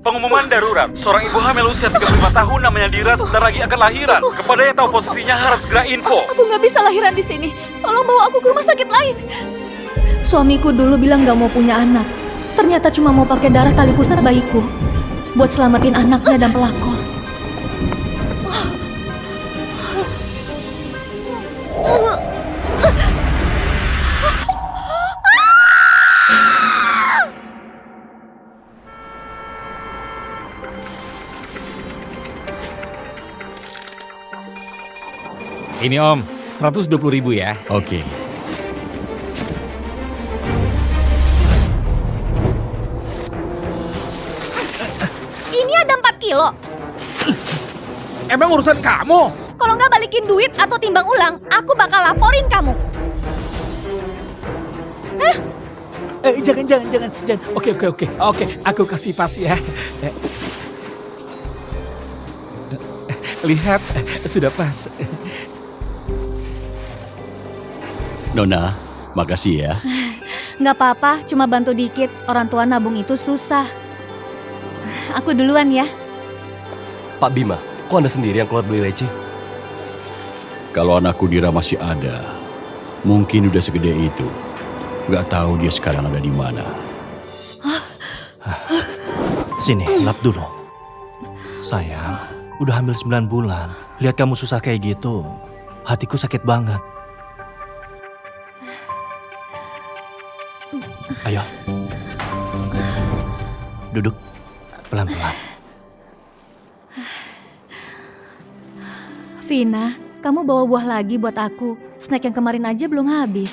Pengumuman darurat. Seorang ibu hamil usia 35 tahun namanya Dira sebentar lagi akan lahiran. Kepada yang tahu posisinya harap segera info. Aku nggak bisa lahiran di sini. Tolong bawa aku ke rumah sakit lain. Suamiku dulu bilang nggak mau punya anak. Ternyata cuma mau pakai darah tali pusar bayiku buat selamatin anaknya dan pelakor. Ini Om, 120.000 ya. Oke. Ini ada 4 kilo. Emang urusan kamu? Kalau nggak balikin duit atau timbang ulang, aku bakal laporin kamu. Jangan. Oke, aku kasih pas ya. Lihat, sudah pas. Nona, makasih ya. Nggak apa-apa, cuma bantu dikit. Orang tua nabung itu susah. Aku duluan ya. Pak Bima, kok Anda sendiri yang keluar beli leci? Kalau anakku Dira masih ada, mungkin udah segede itu. Nggak tahu dia sekarang ada di mana. Sini, lap dulu. Sayang, udah hamil 9 bulan. Lihat kamu susah kayak gitu, hatiku sakit banget. Ayo. Duduk. Pelan-pelan. Vina, kamu bawa buah lagi buat aku. Snack yang kemarin aja belum habis.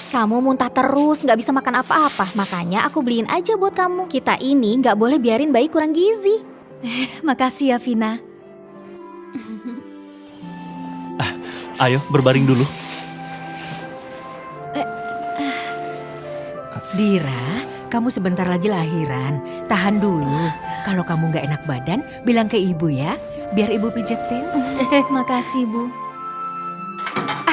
Kamu muntah terus, nggak bisa makan apa-apa. Makanya aku beliin aja buat kamu. Kita ini nggak boleh biarin bayi kurang gizi. Makasih ya, Vina. Ayo, berbaring dulu. Dira, kamu sebentar lagi lahiran. Tahan dulu. Kalau kamu nggak enak badan, bilang ke ibu ya. Biar ibu pijetin. Makasih, Bu.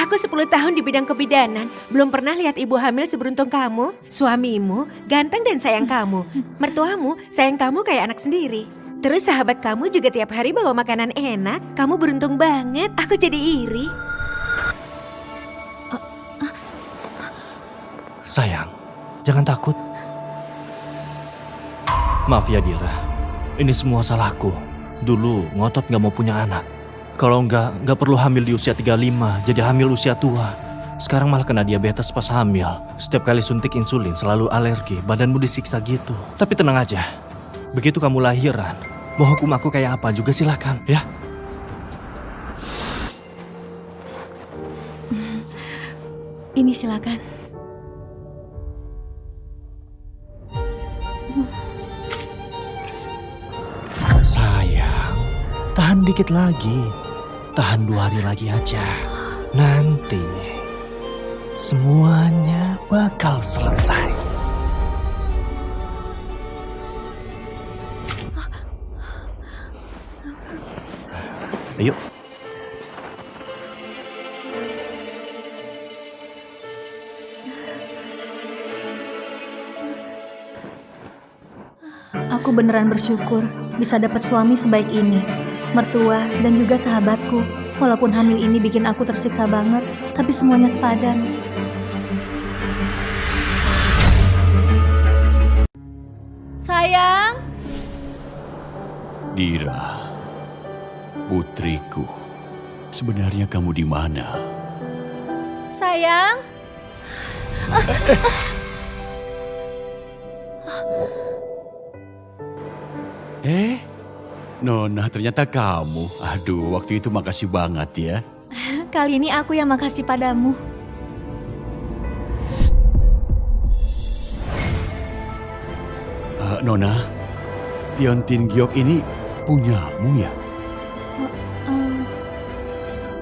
Aku 10 tahun di bidang kebidanan. Belum pernah lihat ibu hamil seberuntung kamu. Suamimu ganteng dan sayang kamu. Mertuamu sayang kamu kayak anak sendiri. Terus sahabat kamu juga tiap hari bawa makanan enak. Kamu beruntung banget. Aku jadi iri. Sayang, jangan takut. Maaf ya Dira, ini semua salahku. Dulu ngotot gak mau punya anak. Kalau nggak perlu hamil di usia 35, jadi hamil usia tua. Sekarang malah kena diabetes pas hamil. Setiap kali suntik insulin selalu alergi, badanmu disiksa gitu. Tapi tenang aja, begitu kamu lahiran, mau hukum aku kayak apa juga silakan ya. Ini silakan. Sayang, tahan dikit lagi. Tahan 2 hari lagi aja. Nanti semuanya bakal selesai. Ayo. Aku beneran bersyukur bisa dapat suami sebaik ini. Mertua dan juga sahabatku. Walaupun hamil ini bikin aku tersiksa banget, tapi semuanya sepadan. Sayang. Dira, putriku, sebenarnya kamu di mana? Sayang. Nona, ternyata kamu. Aduh, waktu itu makasih banget ya. Kali ini aku yang makasih padamu. Nona, liontin giok ini punyamu ya?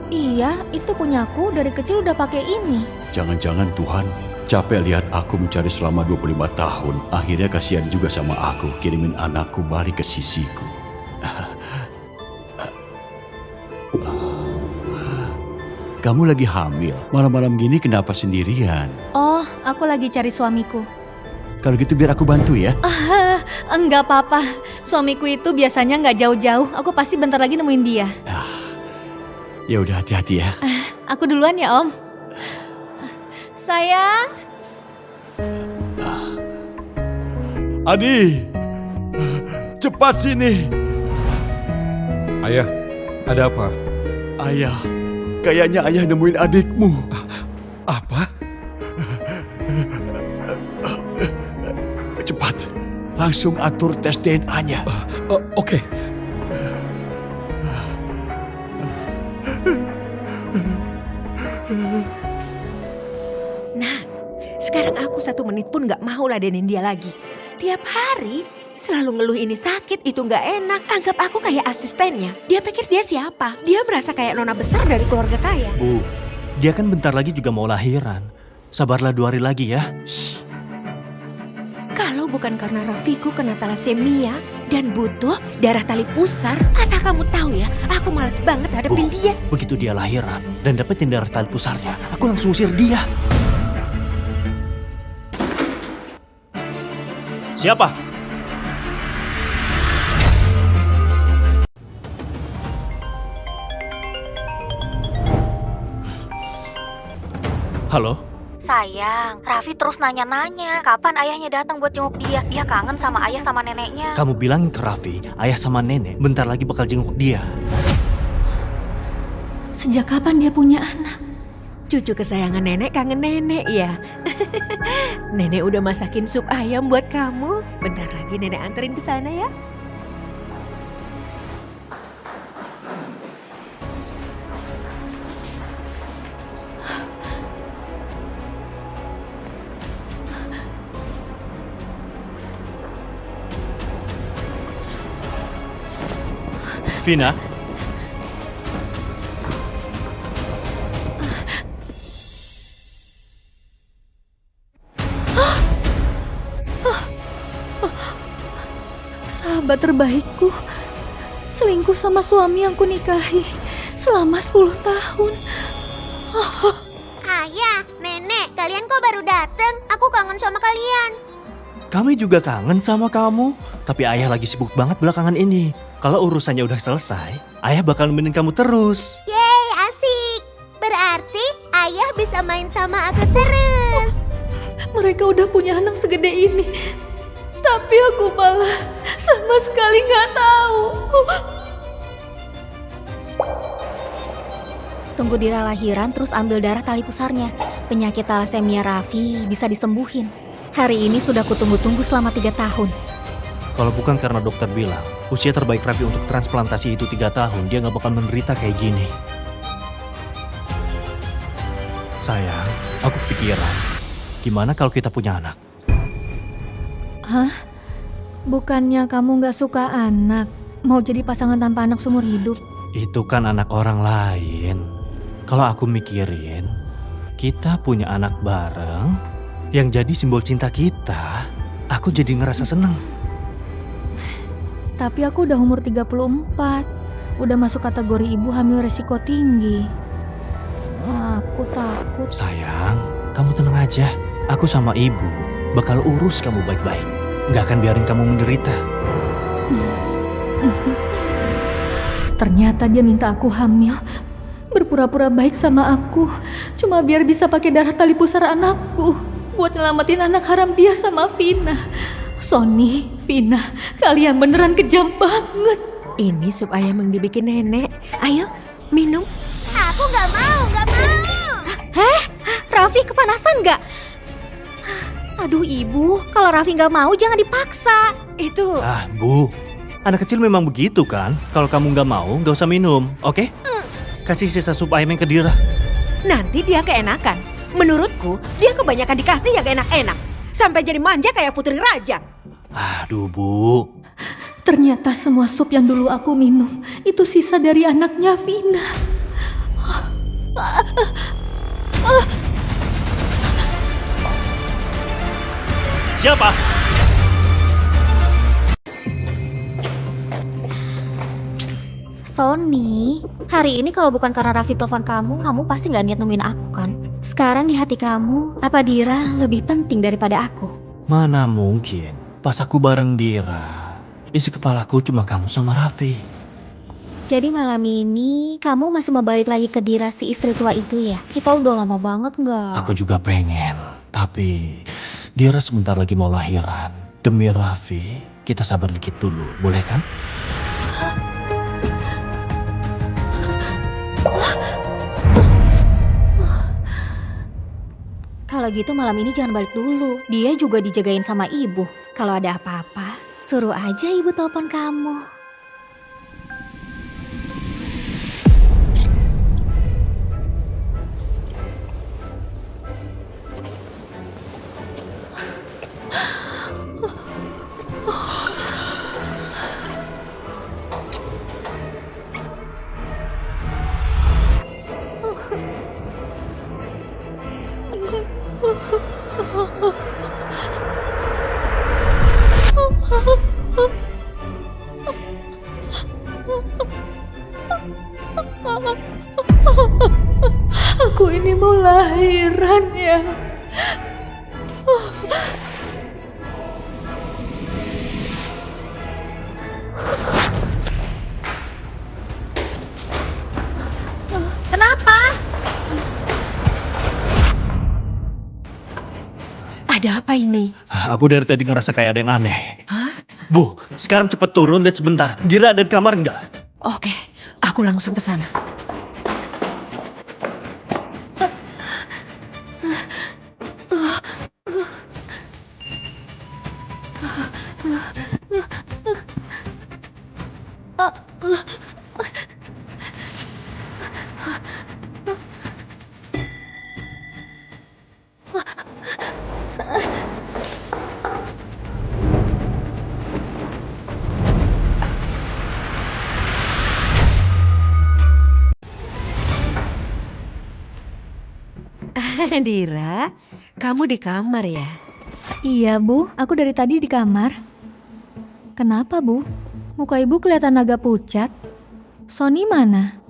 Iya, itu punyaku. Dari kecil udah pakai ini. Jangan-jangan Tuhan capek lihat aku mencari selama 25 tahun. Akhirnya kasihan juga sama aku, kirimin anakku balik ke sisiku. Kamu lagi hamil, malam-malam gini kenapa sendirian? Oh, aku lagi cari suamiku. Kalau gitu biar aku bantu ya. Enggak apa-apa. Suamiku itu biasanya nggak jauh-jauh. Aku pasti bentar lagi nemuin dia. Ya udah, hati-hati ya. Aku duluan ya, Om. Sayang. Adi, cepat sini. Ayah, ada apa? Ayah, kayaknya ayah nemuin adikmu. Apa? Cepat, langsung atur tes DNA-nya. Oke. Nah, sekarang aku 1 menit pun gak mau ladenin dia lagi. Tiap hari selalu ngeluh ini sakit, itu gak enak. Anggap aku kayak asistennya. Dia pikir dia siapa? Dia merasa kayak nona besar dari keluarga kaya. Bu, dia kan bentar lagi juga mau lahiran. Sabarlah 2 hari lagi ya. Kalau bukan karena Rafiku kena thalassemia dan butuh darah tali pusar, asal kamu tahu ya, aku malas banget hadapin dia. Begitu dia lahiran dan dapetin darah tali pusarnya, aku langsung usir dia. Siapa? Halo? Sayang, Raffi terus nanya-nanya kapan ayahnya datang buat jenguk dia. Dia kangen sama ayah sama neneknya. Kamu bilangin ke Raffi, ayah sama nenek bentar lagi bakal jenguk dia. Sejak kapan dia punya anak? Cucu kesayangan nenek kangen nenek ya. Nenek udah masakin sup ayam buat kamu. Bentar lagi nenek anterin ke sana ya. Vina? Sahabat terbaikku. Selingkuh sama suami yang kunikahi selama 10 tahun. Ayah, nenek, kalian kok baru datang? Aku kangen sama kalian. Kami juga kangen sama kamu. Tapi ayah lagi sibuk banget belakangan ini. Kalau urusannya udah selesai, ayah bakal nemenin kamu terus. Yeay, asik. Berarti ayah bisa main sama aku terus. Mereka udah punya anak segede ini. Tapi aku malah sama sekali nggak tahu. Tunggu Dira lahiran terus ambil darah tali pusarnya. Penyakit thalassemia Raffi bisa disembuhin. Hari ini sudah kutunggu-tunggu selama 3 tahun. Kalau bukan karena dokter bilang, usia terbaik Raffi untuk transplantasi itu 3 tahun, dia nggak bakal menderita kayak gini. Sayang, aku kepikiran, gimana kalau kita punya anak? Hah? Bukannya kamu nggak suka anak? Mau jadi pasangan tanpa anak seumur hidup? Itu kan anak orang lain. Kalau aku mikirin, kita punya anak bareng yang jadi simbol cinta kita, aku jadi ngerasa seneng. Tapi aku udah umur 34. Udah masuk kategori ibu hamil resiko tinggi. Aku takut. Sayang, kamu tenang aja. Aku sama ibu bakal urus kamu baik-baik. Nggak akan biarin kamu menderita. Ternyata dia minta aku hamil. Berpura-pura baik sama aku. Cuma biar bisa pakai darah tali pusar anakku. Buat nyelamatin anak haram dia sama Vina. Sony, Vina, kalian beneran kejam banget. Ini sup ayam yang dibikin nenek. Ayo, minum. Aku nggak mau, nggak mau. Raffi kepanasan nggak? Aduh ibu, kalau Raffi nggak mau jangan dipaksa. Itu Ah, Bu. Anak kecil memang begitu kan? Kalau kamu nggak mau, nggak usah minum, oke? Kasih sisa sup ayam yang ke Dira. nanti dia keenakan. Menurutku, dia kebanyakan dikasih yang enak-enak. Sampai jadi manja kayak putri raja. Aduh, Bu. Ternyata semua sup yang dulu aku minum itu sisa dari anaknya Vina. Siapa? Sony, hari ini kalau bukan karena Raffi telepon kamu pasti nggak niat nemuin aku kan? Sekarang di hati kamu, apa Dira lebih penting daripada aku? Mana mungkin. pas aku bareng Dira, isi kepalaku cuma kamu sama Raffi. Jadi malam ini kamu masih mau balik lagi ke Dira si istri tua itu ya? Kita udah lama banget nggak? Aku juga pengen, tapi Dira sebentar lagi mau lahiran. Demi Raffi, kita sabar dikit dulu, boleh kan? Kalau gitu malam ini jangan balik dulu. Dia juga dijagain sama ibu. Kalau ada apa-apa, suruh aja ibu telepon kamu. Aku ini mau lahiran ya. Kenapa? Ada apa ini? Aku dari tadi ngerasa kayak ada yang aneh. Bu, sekarang cepet turun dan sebentar. Dira ada di kamar nggak? Oke, aku langsung ke sana. Dira, kamu di kamar ya? Iya, Bu. Aku dari tadi di kamar. Kenapa, Bu? Muka Ibu kelihatan agak pucat. Sony mana?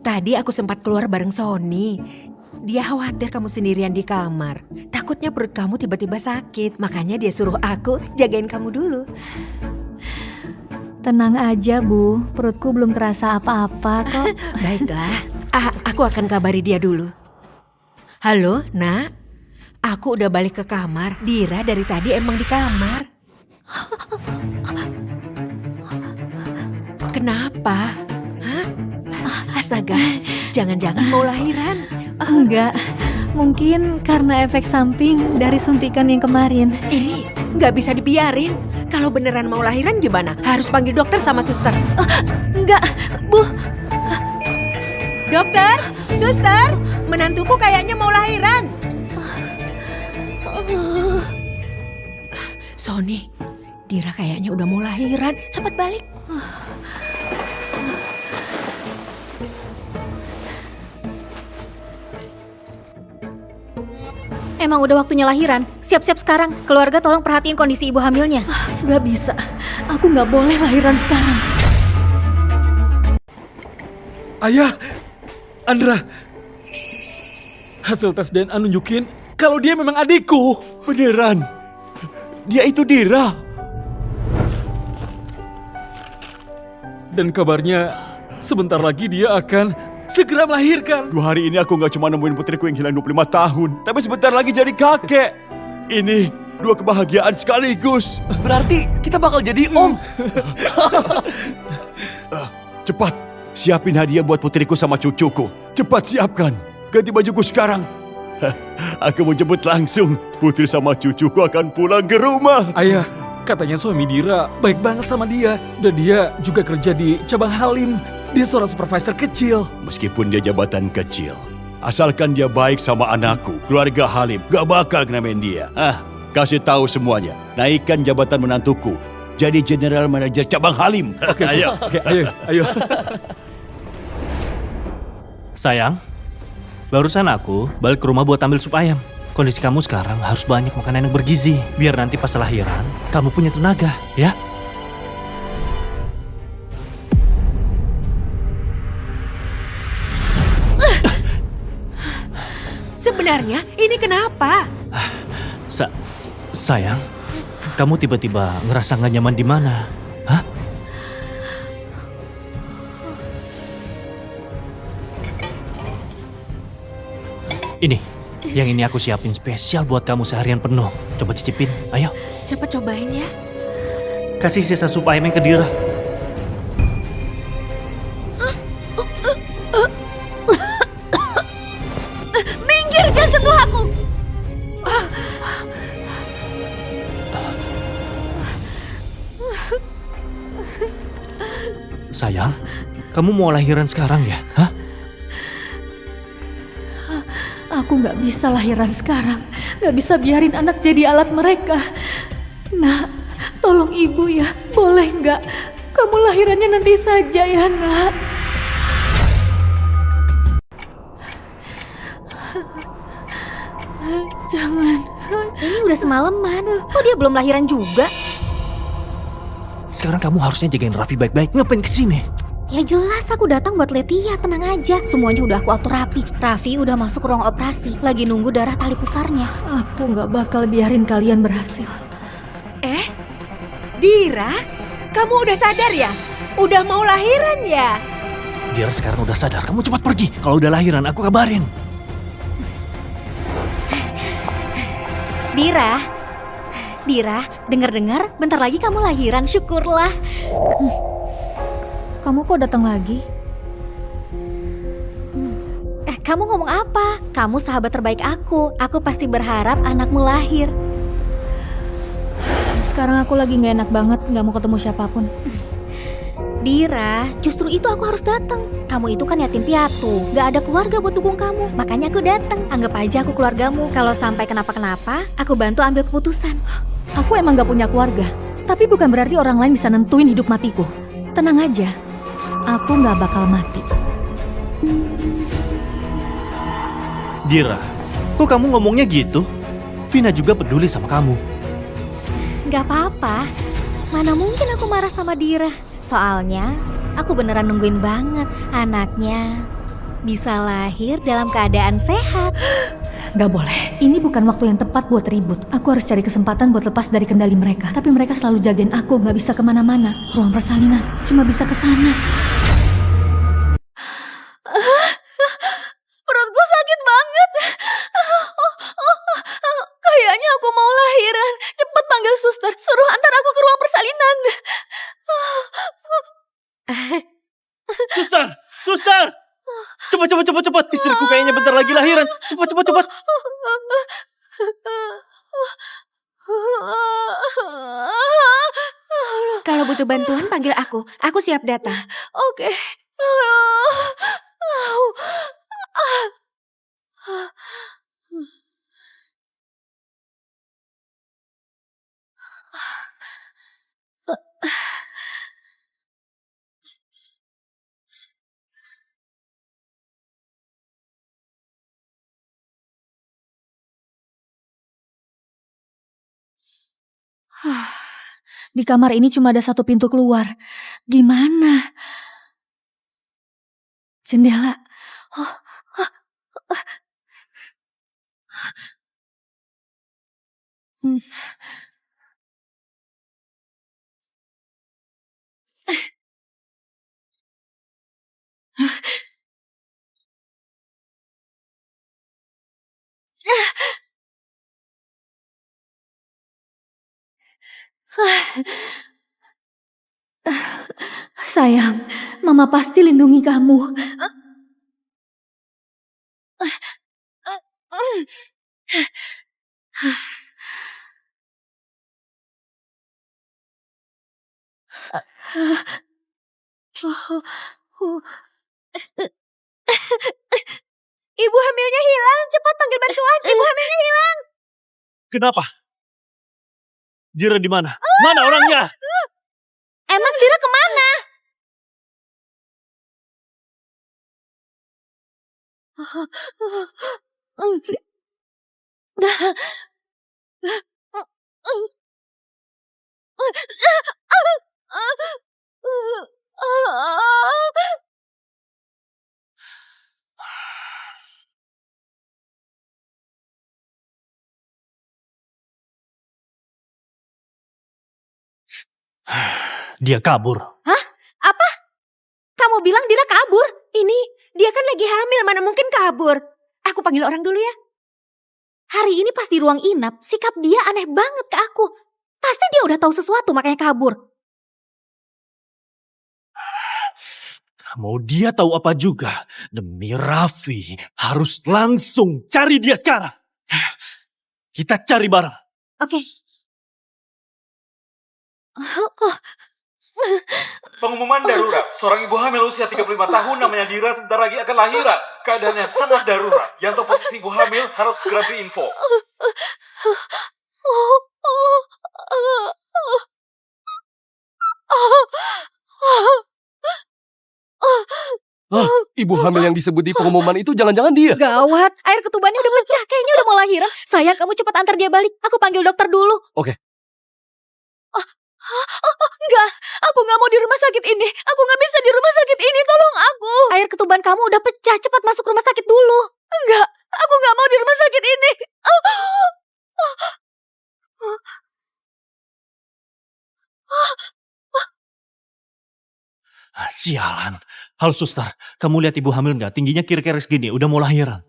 Tadi aku sempat keluar bareng Sony. Dia khawatir kamu sendirian di kamar. Takutnya perut kamu tiba-tiba sakit. Makanya dia suruh aku jagain kamu dulu. Tenang aja, Bu. Perutku belum terasa apa-apa kok. Baiklah, aku akan kabari dia dulu. Halo, Nak. Aku udah balik ke kamar. Dira dari tadi emang di kamar. Kenapa? Hah? Astaga, jangan-jangan mau lahiran. Enggak. Mungkin karena efek samping dari suntikan yang kemarin. Ini nggak bisa dibiarin. Kalau beneran mau lahiran gimana? Harus panggil dokter sama suster. Enggak, Bu. Dokter, suster, menantuku kayaknya mau lahiran. Sony, Dira kayaknya udah mau lahiran. Cepat balik. Emang udah waktunya lahiran. Siap-siap sekarang. Keluarga tolong perhatiin kondisi ibu hamilnya. Gak bisa. Aku gak boleh lahiran sekarang. Ayah, Andra. Hasil tes DNA nunjukin kalau dia memang adikku. Beneran? Dia itu Dira. Dan kabarnya sebentar lagi dia akan segera melahirkan. 2 hari ini aku gak cuma nemuin putriku yang hilang 25 tahun, tapi sebentar lagi jadi kakek. Ini 2 kebahagiaan sekaligus. Berarti kita bakal jadi om. Cepat, siapin hadiah buat putriku sama cucuku. Cepat siapkan. Ganti bajuku sekarang. Aku mau jemput langsung. Putri sama cucuku akan pulang ke rumah. Ayah, katanya suami Dira baik banget sama dia. Dan dia juga kerja di cabang Halim. Dia seorang supervisor kecil. Meskipun dia jabatan kecil, asalkan dia baik sama anakku, keluarga Halim gak bakal ngeremehin dia. Kasih tahu semuanya. Naikkan jabatan menantuku jadi general manager cabang Halim. Oke, Ayo. Oke, ayo. Sayang, barusan aku balik ke rumah buat ambil sup ayam. Kondisi kamu sekarang harus banyak makanan yang bergizi. Biar nanti pas lahiran, kamu punya tenaga, ya? Sebenarnya ini kenapa? Sayang, Kamu tiba-tiba ngerasa nggak nyaman di mana? Hah? Ini, yang ini aku siapin spesial buat kamu seharian penuh. Coba cicipin, ayo. Cepat cobain ya. Kasih sisa sup ayamnya ke Dira. Minggir, jangan sentuh aku. Sayang, kamu mau lahiran sekarang ya? Hah? Aku nggak bisa lahiran sekarang. Nggak bisa biarin anak jadi alat mereka. Nak, tolong ibu ya. Boleh nggak? Kamu lahirannya nanti saja ya, nak. Jangan. Ini udah semalaman. Kok dia belum lahiran juga? Sekarang kamu harusnya jagain Raffi baik-baik. Ngapain kesini? Ya jelas aku datang buat lihat dia, tenang aja. Semuanya udah aku atur rapi. Raffi udah masuk ruang operasi, lagi nunggu darah tali pusarnya. Aku nggak bakal biarin kalian berhasil. Dira, kamu udah sadar ya? Udah mau lahiran ya? Dira sekarang udah sadar. Kamu cepat pergi. Kalau udah lahiran, aku kabarin. Dira, dengar-dengar bentar lagi kamu lahiran, syukurlah. Kamu kok datang lagi? Kamu ngomong apa? Kamu sahabat terbaik aku. Aku pasti berharap anakmu lahir. Sekarang aku lagi nggak enak banget, nggak mau ketemu siapapun. Dira, justru itu aku harus datang. Kamu itu kan yatim piatu, gak ada keluarga buat dukung kamu. Makanya aku datang. Anggap aja aku keluargamu. Kalau sampai kenapa-kenapa, aku bantu ambil keputusan. Aku emang gak punya keluarga, tapi bukan berarti orang lain bisa nentuin hidup matiku. Tenang aja, aku gak bakal mati. Dira, kok kamu ngomongnya gitu? Vina juga peduli sama kamu. Gak apa-apa. Mana mungkin aku marah sama Dira. Soalnya, aku beneran nungguin banget anaknya bisa lahir dalam keadaan sehat. Gak boleh, ini bukan waktu yang tepat buat ribut. Aku harus cari kesempatan buat lepas dari kendali mereka. Tapi mereka selalu jagain aku, gak bisa kemana-mana. Ruang persalinan, cuma bisa ke sana. Perutku sakit banget. Kayaknya aku mau lahiran. Cepet panggil suster, suruh antar aku ke ruang persalinan. Suster! Suster! Cepat! Istriku kayaknya bentar lagi lahiran. Cepat! Kalau butuh bantuan panggil aku. Aku siap datang. Oke. Di kamar ini cuma ada satu pintu keluar. Gimana? Jendela. Sayang, Mama pasti lindungi kamu. Ibu hamilnya hilang. Cepat panggil bantuan. Ibu hamilnya hilang. Kenapa? Dira di mana? Mana orangnya? Emang Dira kemana? Dia kabur. Apa? Kamu bilang Dira kabur? Ini, dia kan lagi hamil, mana mungkin kabur. Aku panggil orang dulu ya. Hari ini pas di ruang inap, sikap dia aneh banget ke aku. Pasti dia udah tahu sesuatu makanya kabur. Mau dia tahu apa juga? Demi Raffi, harus langsung cari dia sekarang. Kita cari bareng. Oke. Pengumuman darurat. Seorang ibu hamil usia 35 tahun namanya Dira sebentar lagi akan lahiran. Keadaannya sangat darurat. Yang tahu posisi ibu hamil harus segera diinfo. Ibu hamil yang disebut di pengumuman itu jangan-jangan dia. Gawat, air ketubannya udah pecah. Kayaknya udah mau lahiran. Sayang, kamu cepat antar dia balik. Aku panggil dokter dulu. Oke. Enggak, aku nggak mau di rumah sakit ini. Aku nggak bisa di rumah sakit ini. Tolong aku. Air ketuban kamu udah pecah. Cepat masuk rumah sakit dulu. Enggak, aku nggak mau di rumah sakit ini. Sialan. Halo suster, kamu lihat ibu hamil nggak? Tingginya kira-kira segini, udah mau lahiran.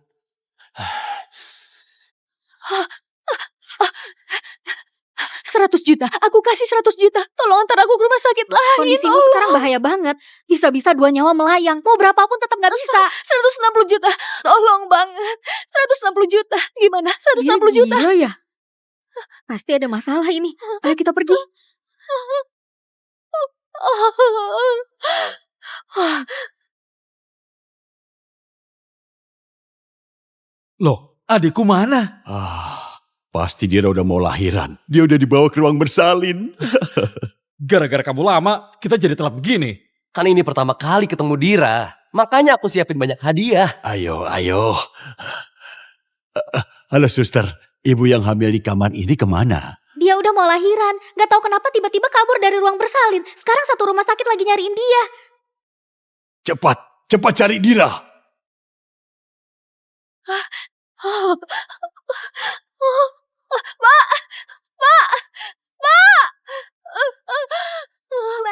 100 juta, aku kasih 100 juta. Tolong antar aku ke rumah sakit lain. Kondisimu sekarang bahaya banget. Bisa-bisa 2 nyawa melayang. Mau berapapun tetap gak bisa. 160 juta, tolong banget. 160 juta, gimana? 160 juta. Gila ya? Pasti ada masalah ini. Ayo kita pergi. Loh, adikku mana? Pasti dia udah mau lahiran. Dia udah dibawa ke ruang bersalin. Gara-gara kamu lama, kita jadi telat begini. Kan ini pertama kali ketemu Dira. Makanya aku siapin banyak hadiah. Ayo. Halo suster, ibu yang hamil di kamar ini kemana? Dia udah mau lahiran. Gak tahu kenapa tiba-tiba kabur dari ruang bersalin. Sekarang satu rumah sakit lagi nyariin dia. Cepat cari Dira.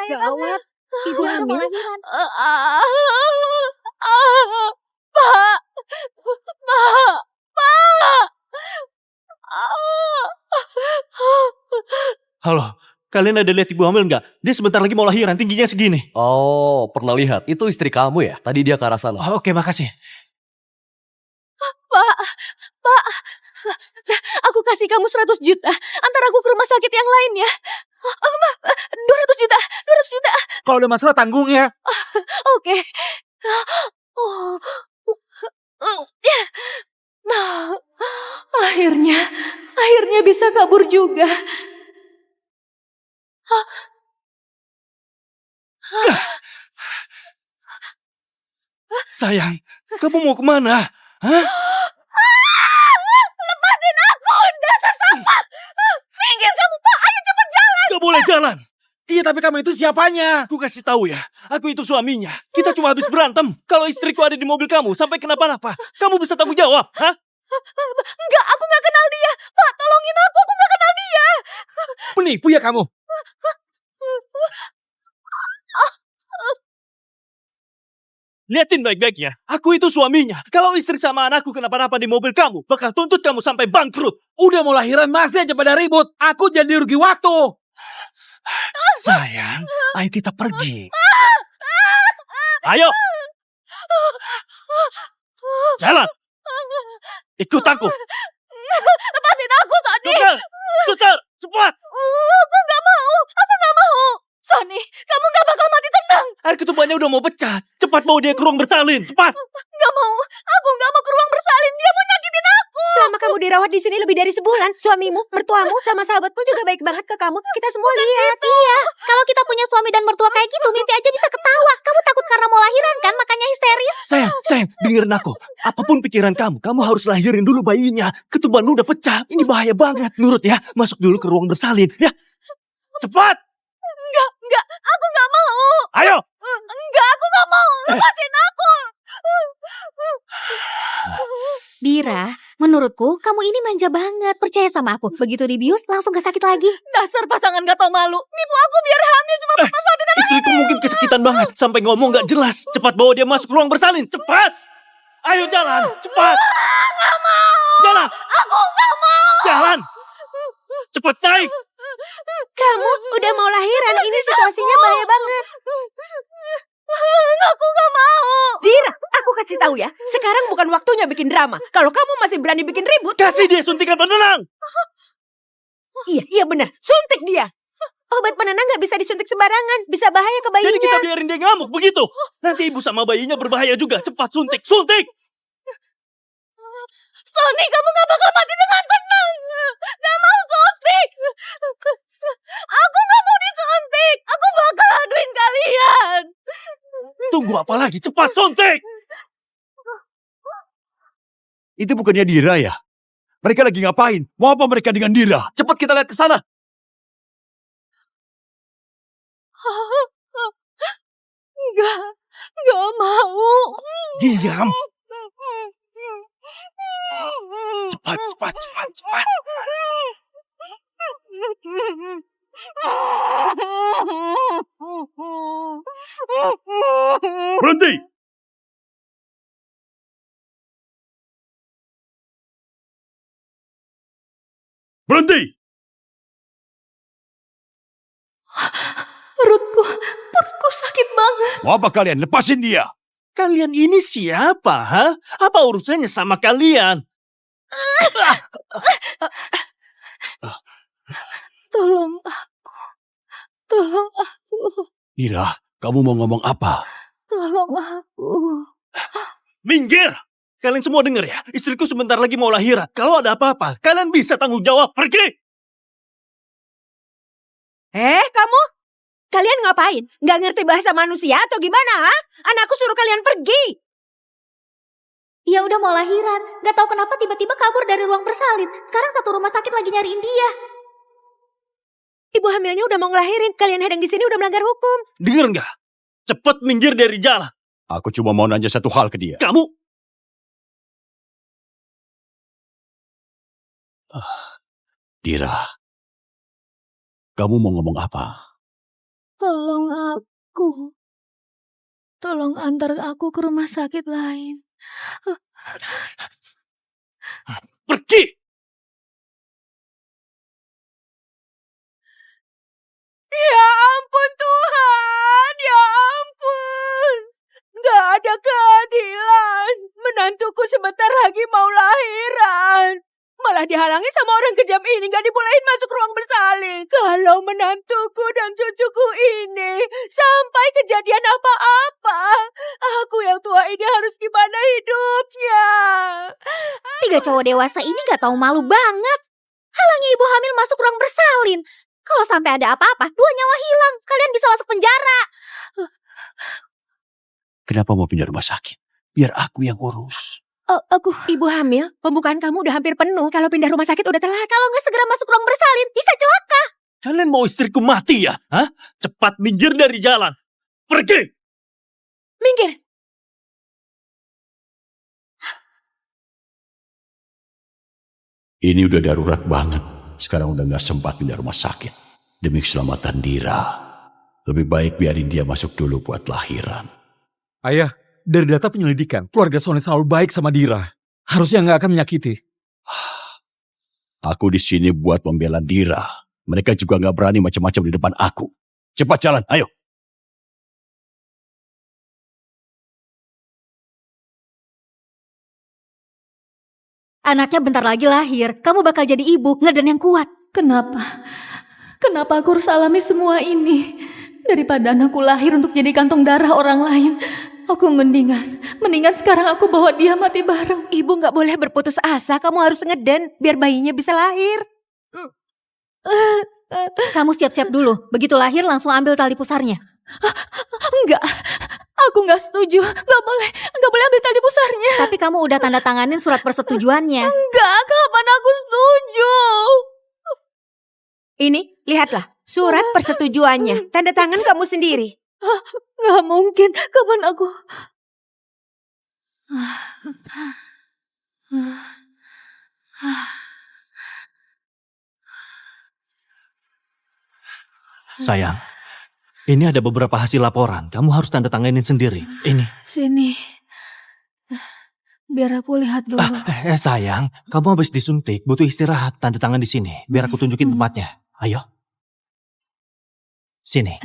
Gawat. Ibu hamil. Pak. Halo, kalian ada lihat ibu hamil nggak? Dia sebentar lagi mau lahiran, tingginya segini. Oh, pernah lihat. Itu istri kamu ya? Tadi dia ke arah sana. Oke, makasih. Pak, aku kasih kamu 100 juta. Antar aku ke rumah sakit yang lain ya. 200 juta. Kalau ada masalah tanggung ya. Oke. Nah, akhirnya bisa kabur juga. Sayang, kamu mau kemana? Hah? Lepasin aku, dasar sampah. Minggir kamu, Pak. Ayo cepet jalan. Gak boleh jalan. Iya, tapi kamu itu siapanya? Aku kasih tahu ya, aku itu suaminya. Kita cuma habis berantem. Kalau istriku ada di mobil kamu sampai kenapa-napa, kamu bisa tanggung jawab, hah? Enggak, aku gak kenal dia. Pak, tolongin aku gak kenal dia. Penipu ya kamu? Liatin baik-baik ya, aku itu suaminya. Kalau istri sama anakku kenapa-napa di mobil kamu, bakal tuntut kamu sampai bangkrut. Udah mau lahiran masih aja pada ribut. Aku jadi rugi waktu. Sayang, ayo kita pergi. Ayo. Jalan. Ikut aku. Lepasin aku, Sony. Dokter, suster, cepat. Aku gak mau. Sony, kamu gak bakal mati tenang. Air ketubannya udah mau pecah. Cepat bawa dia ke ruang bersalin, cepat. Gak mau. Aku gak mau ke ruang bersalin. Dia mau nyakitin aku. Selama kamu dirawat di sini lebih dari sebulan, suamimu, mertuamu, sama sahabatmu juga baik banget ke kamu. Kita semua lihat. Iya, kalau kita punya suami dan mertua kayak gitu, mimpi aja bisa ketawa. Kamu takut karena mau lahiran kan, makanya histeris. Sayang, dengerin aku. Apapun pikiran kamu harus lahirin dulu bayinya. Ketuban lu udah pecah, ini bahaya banget. Nurut ya, masuk dulu ke ruang bersalin, ya. Cepat. Enggak. Aku gak mau. Ayo. Enggak, aku gak mau. Lepasin aku. Dira, Menurutku, kamu ini manja banget. Percaya sama aku. Begitu dibius, langsung gak sakit lagi. Dasar pasangan gak tau malu. Nipu aku biar hamil cuma buat manfaatin anak. Istriku mungkin kesakitan banget sampai ngomong gak jelas. Cepat bawa dia masuk ruang bersalin, cepat! Ayo jalan, cepat! Gak mau. Jalan, Aku gak mau. jalan! Cepat naik! Kamu udah mau lahiran, ini situasinya bahaya banget. Aku gak mau. Dira, aku kasih tahu ya, sekarang bukan waktunya bikin drama. Kalau kamu masih berani bikin ribut, Kasih dia suntikan penenang! iya benar, suntik dia. Obat penenang gak bisa disuntik sembarangan, bisa bahaya ke Jadi kita bayinya. biarin dia ngamuk begitu? Nanti ibu sama bayinya berbahaya juga. Cepat suntik, suntik! Sony, kamu gak bakal mati dengan tenang. Gak mau suntik. Aku gak mau disuntik. Aku bakal aduin kalian. Tunggu apa lagi? Cepat suntik! Itu bukannya Dira ya? Mereka lagi ngapain? Mau apa mereka dengan Dira? Cepat kita lihat ke sana. Gak mau. Diam! Cepat, cepat, cepat, cepat! Berhenti! Berhenti! Perutku sakit banget. Mau apa kalian? Lepasin dia! Kalian ini siapa, ha? Apa urusannya sama kalian? Tolong aku. Tolong aku. Dira, kamu mau ngomong apa? Tolong aku. Minggir! Kalian semua dengar ya, istriku sebentar lagi mau lahiran. Kalau ada apa-apa, kalian bisa tanggung jawab. Pergi! Kamu? Kalian ngapain? Nggak ngerti bahasa manusia atau gimana, ha? Anakku suruh kalian pergi. Dia udah mau lahiran. Gak tahu kenapa tiba-tiba kabur dari ruang bersalin. Sekarang satu rumah sakit lagi nyariin dia. Ibu hamilnya udah mau ngelahirin. Kalian hedang di sini udah melanggar hukum. Dengar nggak? Cepat minggir dari jalan. Aku cuma mau nanya satu hal ke dia. Kamu... Dira, kamu mau ngomong apa? Tolong aku. Tolong antar aku ke rumah sakit lain. Pergi! Ya ampun Tuhan, ya ampun. Gak ada keadilan. Menantuku sebentar lagi mau lahiran. Malah dihalangi sama orang kejam ini, gak dibolehin masuk ruang bersalin. Kalau menantuku dan cucuku ini sampai kejadian apa-apa, aku yang tua ini harus gimana hidupnya? 3 cowok dewasa ini gak tahu malu banget. Halangi ibu hamil masuk ruang bersalin. Kalau sampai ada apa-apa, 2 nyawa hilang. Kalian bisa masuk penjara. Kenapa mau pindah rumah sakit? Biar aku yang urus. Ibu hamil, pembukaan kamu udah hampir penuh. Kalau pindah rumah sakit udah telat. Kalau nggak segera masuk ruang bersalin, bisa celaka. Kalian mau istriku mati ya? Hah? Cepat minggir dari jalan. Pergi! Minggir. Ini udah darurat banget. Sekarang udah gak sempat pindah rumah sakit. Demi keselamatan Dira. Lebih baik biarin dia masuk dulu buat lahiran. Ayah, dari data penyelidikan, keluarga Sony selalu baik sama Dira. Harusnya nggak akan menyakiti. Aku di sini buat membela Dira. Mereka juga gak berani macam-macam di depan aku. Cepat jalan, ayo. Anaknya bentar lagi lahir. Kamu bakal jadi ibu, ngeden yang kuat. Kenapa? Kenapa aku harus alami semua ini? Daripada anakku lahir untuk jadi kantong darah orang lain, aku mendingan sekarang aku bawa dia mati bareng. Ibu gak boleh berputus asa, kamu harus ngeden biar bayinya bisa lahir. Kamu siap-siap dulu. Begitu lahir langsung ambil tali pusarnya. Enggak, aku nggak setuju. Nggak boleh ambil tali pusarnya. Tapi kamu udah tanda tanganin surat persetujuannya. Enggak, kapan aku setuju? Ini, lihatlah, surat persetujuannya. Tanda tangan kamu sendiri. Nggak mungkin, kapan aku... Sayang, ini ada beberapa hasil laporan. Kamu harus tanda tanganin sendiri. Ini. Sini. Biar aku lihat dulu. Sayang, kamu habis disuntik, butuh istirahat. Tanda tangan di sini, biar aku tunjukin tempatnya. Ayo. Sini.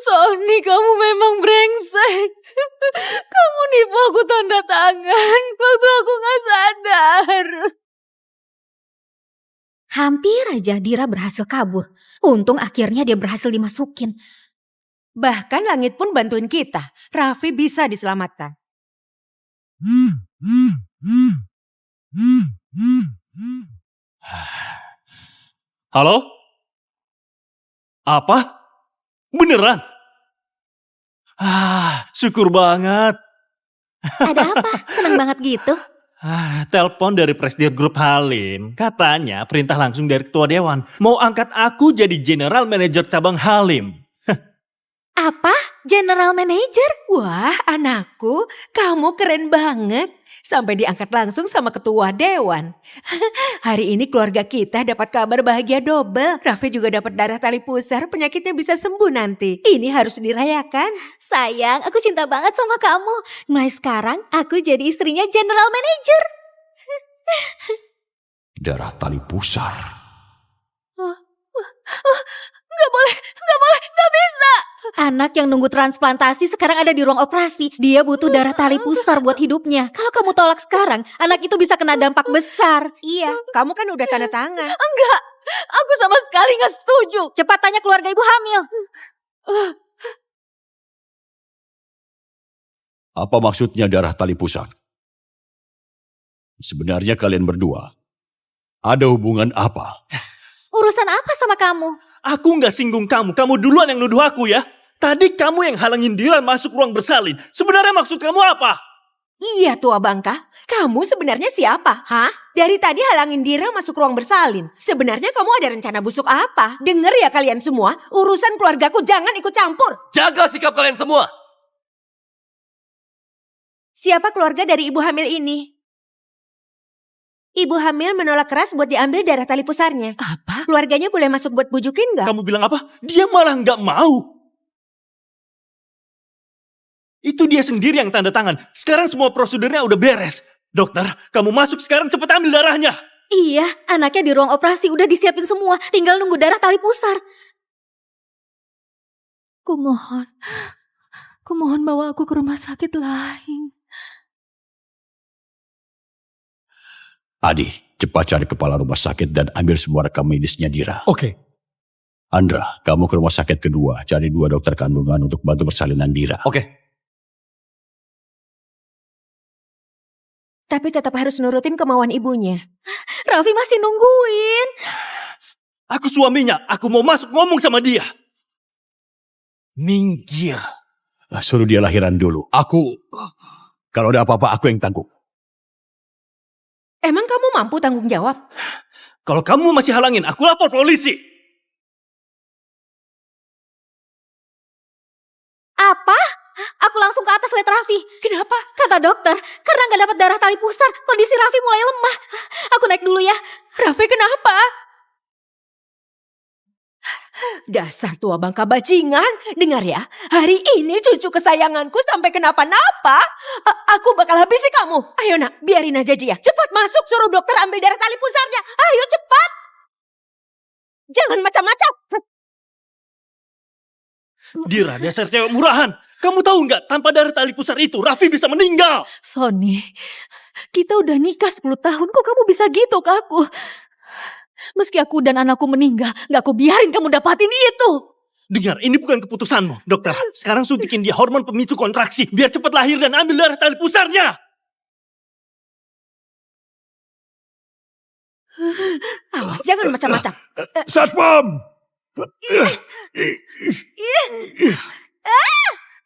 Sony, kamu memang brengsek. Kamu nipu aku tanda tangan waktu aku gak sadar. Hampir aja Dira berhasil kabur. Untung akhirnya dia berhasil dimasukin. Bahkan langit pun bantuin kita. Raffi bisa diselamatkan. Halo? Apa? Beneran? Syukur banget. Ada apa? Seneng banget gitu? Telepon dari Presidir Grup Halim. Katanya perintah langsung dari Ketua Dewan. Mau angkat aku jadi General Manager Cabang Halim. Apa? General Manager? Wah, anakku, kamu keren banget. Sampai diangkat langsung sama ketua dewan. Hari ini keluarga kita dapat kabar bahagia double. Raffi juga dapat darah tali pusar, penyakitnya bisa sembuh nanti. Ini harus dirayakan. Sayang, aku cinta banget sama kamu. Mulai sekarang, aku jadi istrinya General Manager. Darah tali pusar. Gak boleh, gak bisa. Anak yang nunggu transplantasi sekarang ada di ruang operasi. Dia butuh darah tali pusar buat hidupnya. Kalau kamu tolak sekarang, anak itu bisa kena dampak besar. Iya, kamu kan udah tanda tangan. Enggak, aku sama sekali gak setuju. Cepat tanya keluarga ibu hamil. Apa maksudnya darah tali pusar? Sebenarnya kalian berdua ada hubungan apa? Urusan apa sama kamu? Aku nggak singgung kamu. Kamu duluan yang nuduh aku ya. Tadi kamu yang halangin Dira masuk ruang bersalin. Sebenarnya maksud kamu apa? Iya, Tua Bangka. Kamu sebenarnya siapa? Hah? Dari tadi halangin Dira masuk ruang bersalin. Sebenarnya kamu ada rencana busuk apa? Dengar ya kalian semua, urusan keluargaku jangan ikut campur. Jaga sikap kalian semua. Siapa keluarga dari ibu hamil ini? Ibu hamil menolak keras buat diambil darah tali pusarnya. Apa? Keluarganya boleh masuk buat bujukin nggak? Kamu bilang apa? Dia malah nggak mau. Itu dia sendiri yang tanda tangan. Sekarang semua prosedurnya udah beres. Dokter, kamu masuk sekarang, cepet ambil darahnya. Iya, anaknya di ruang operasi udah disiapin semua. Tinggal nunggu darah tali pusar. Kumohon bawa aku ke rumah sakit lain. Adi, cepat cari kepala rumah sakit dan ambil semua rekam medisnya Dira. Oke. Andra, kamu ke rumah sakit kedua, cari 2 dokter kandungan untuk bantu persalinan Dira. Oke. Tapi tetap harus nurutin kemauan ibunya. Raffi masih nungguin. Aku suaminya, aku mau masuk ngomong sama dia. Minggir. Suruh dia lahiran dulu. Kalau ada apa-apa aku yang tanggung. Emang kamu mampu tanggung jawab? Kalau kamu masih halangin, aku lapor polisi. Apa? Aku langsung ke atas lihat Raffi. Kenapa? Kata dokter, karena gak dapat darah tali pusar, kondisi Raffi mulai lemah. Aku naik dulu ya. Raffi kenapa? Dasar Tua Bangka bajingan. Dengar ya, hari ini cucu kesayanganku sampai kenapa-napa. Aku bakal habisi kamu. Ayo nak, biarin aja dia. Cepat masuk, suruh dokter ambil darah tali pusarnya. Ayo cepat. Jangan macam-macam. Dira, dasar cewek murahan. Kamu tahu nggak, tanpa darah tali pusar itu, Raffi bisa meninggal. Sony, kita udah nikah 10 tahun, kok kamu bisa gitu ke aku? Meski aku dan anakku meninggal, gak aku biarin kamu dapatin itu. Dengar, ini bukan keputusanmu. Dokter, sekarang suntikin dia hormon pemicu kontraksi, biar cepat lahir dan ambil darah tali pusarnya. Awas, jangan macam-macam. Satpam!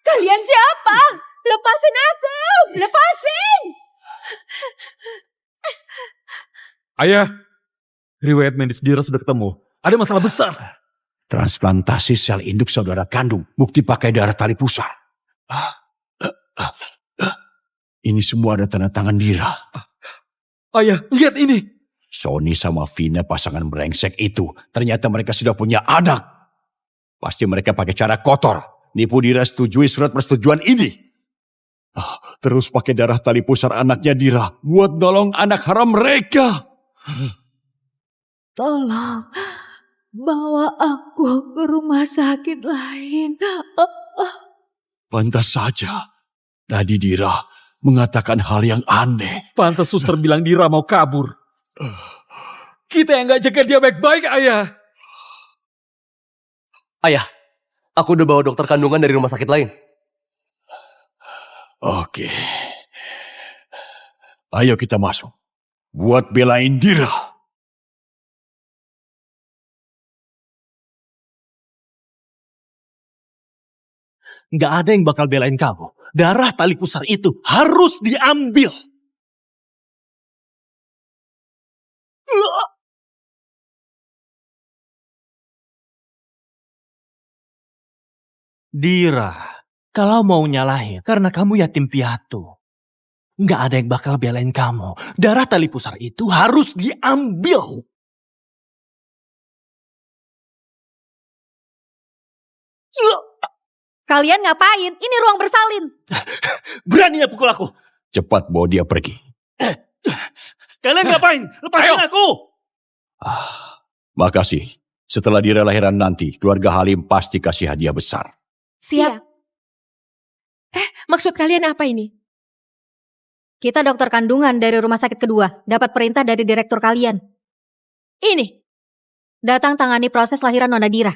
Kalian siapa? Lepasin aku! Lepasin! Ayah, Riwayat medis Dira sudah ketemu. Ada masalah besar. Transplantasi sel induk saudara kandung. Bukti pakai darah tali pusar. Ini semua ada tanda tangan Dira. Ayah, lihat ini. Sony sama Vina pasangan brengsek itu. Ternyata mereka sudah punya anak. Pasti mereka pakai cara kotor. Nipu Dira setujui surat persetujuan ini. Terus pakai darah tali pusar anaknya Dira. Buat nolong anak haram mereka. Tolong, bawa aku ke rumah sakit lain. Pantas saja. Tadi Dira mengatakan hal yang aneh. Pantas suster bilang Dira mau kabur. Kita yang gak jaga dia baik-baik, Ayah. Ayah, aku udah bawa dokter kandungan dari rumah sakit lain. Oke. Ayo kita masuk. Buat belain Dira. Nggak ada yang bakal belain kamu. Darah tali pusar itu harus diambil. Dira, kalau mau nyalahin karena kamu yatim piatu, nggak ada yang bakal belain kamu. Darah tali pusar itu harus diambil. Kalian ngapain? Ini ruang bersalin. Beraninya pukul aku. Cepat bawa dia pergi. Kalian ngapain? Lepasin aku. Makasih. Setelah Dira lahiran nanti, keluarga Halim pasti kasih hadiah besar. Siap. Maksud kalian apa ini? Kita dokter kandungan dari rumah sakit kedua. Dapat perintah dari direktur kalian. Ini. Datang tangani proses lahiran Nona Dira.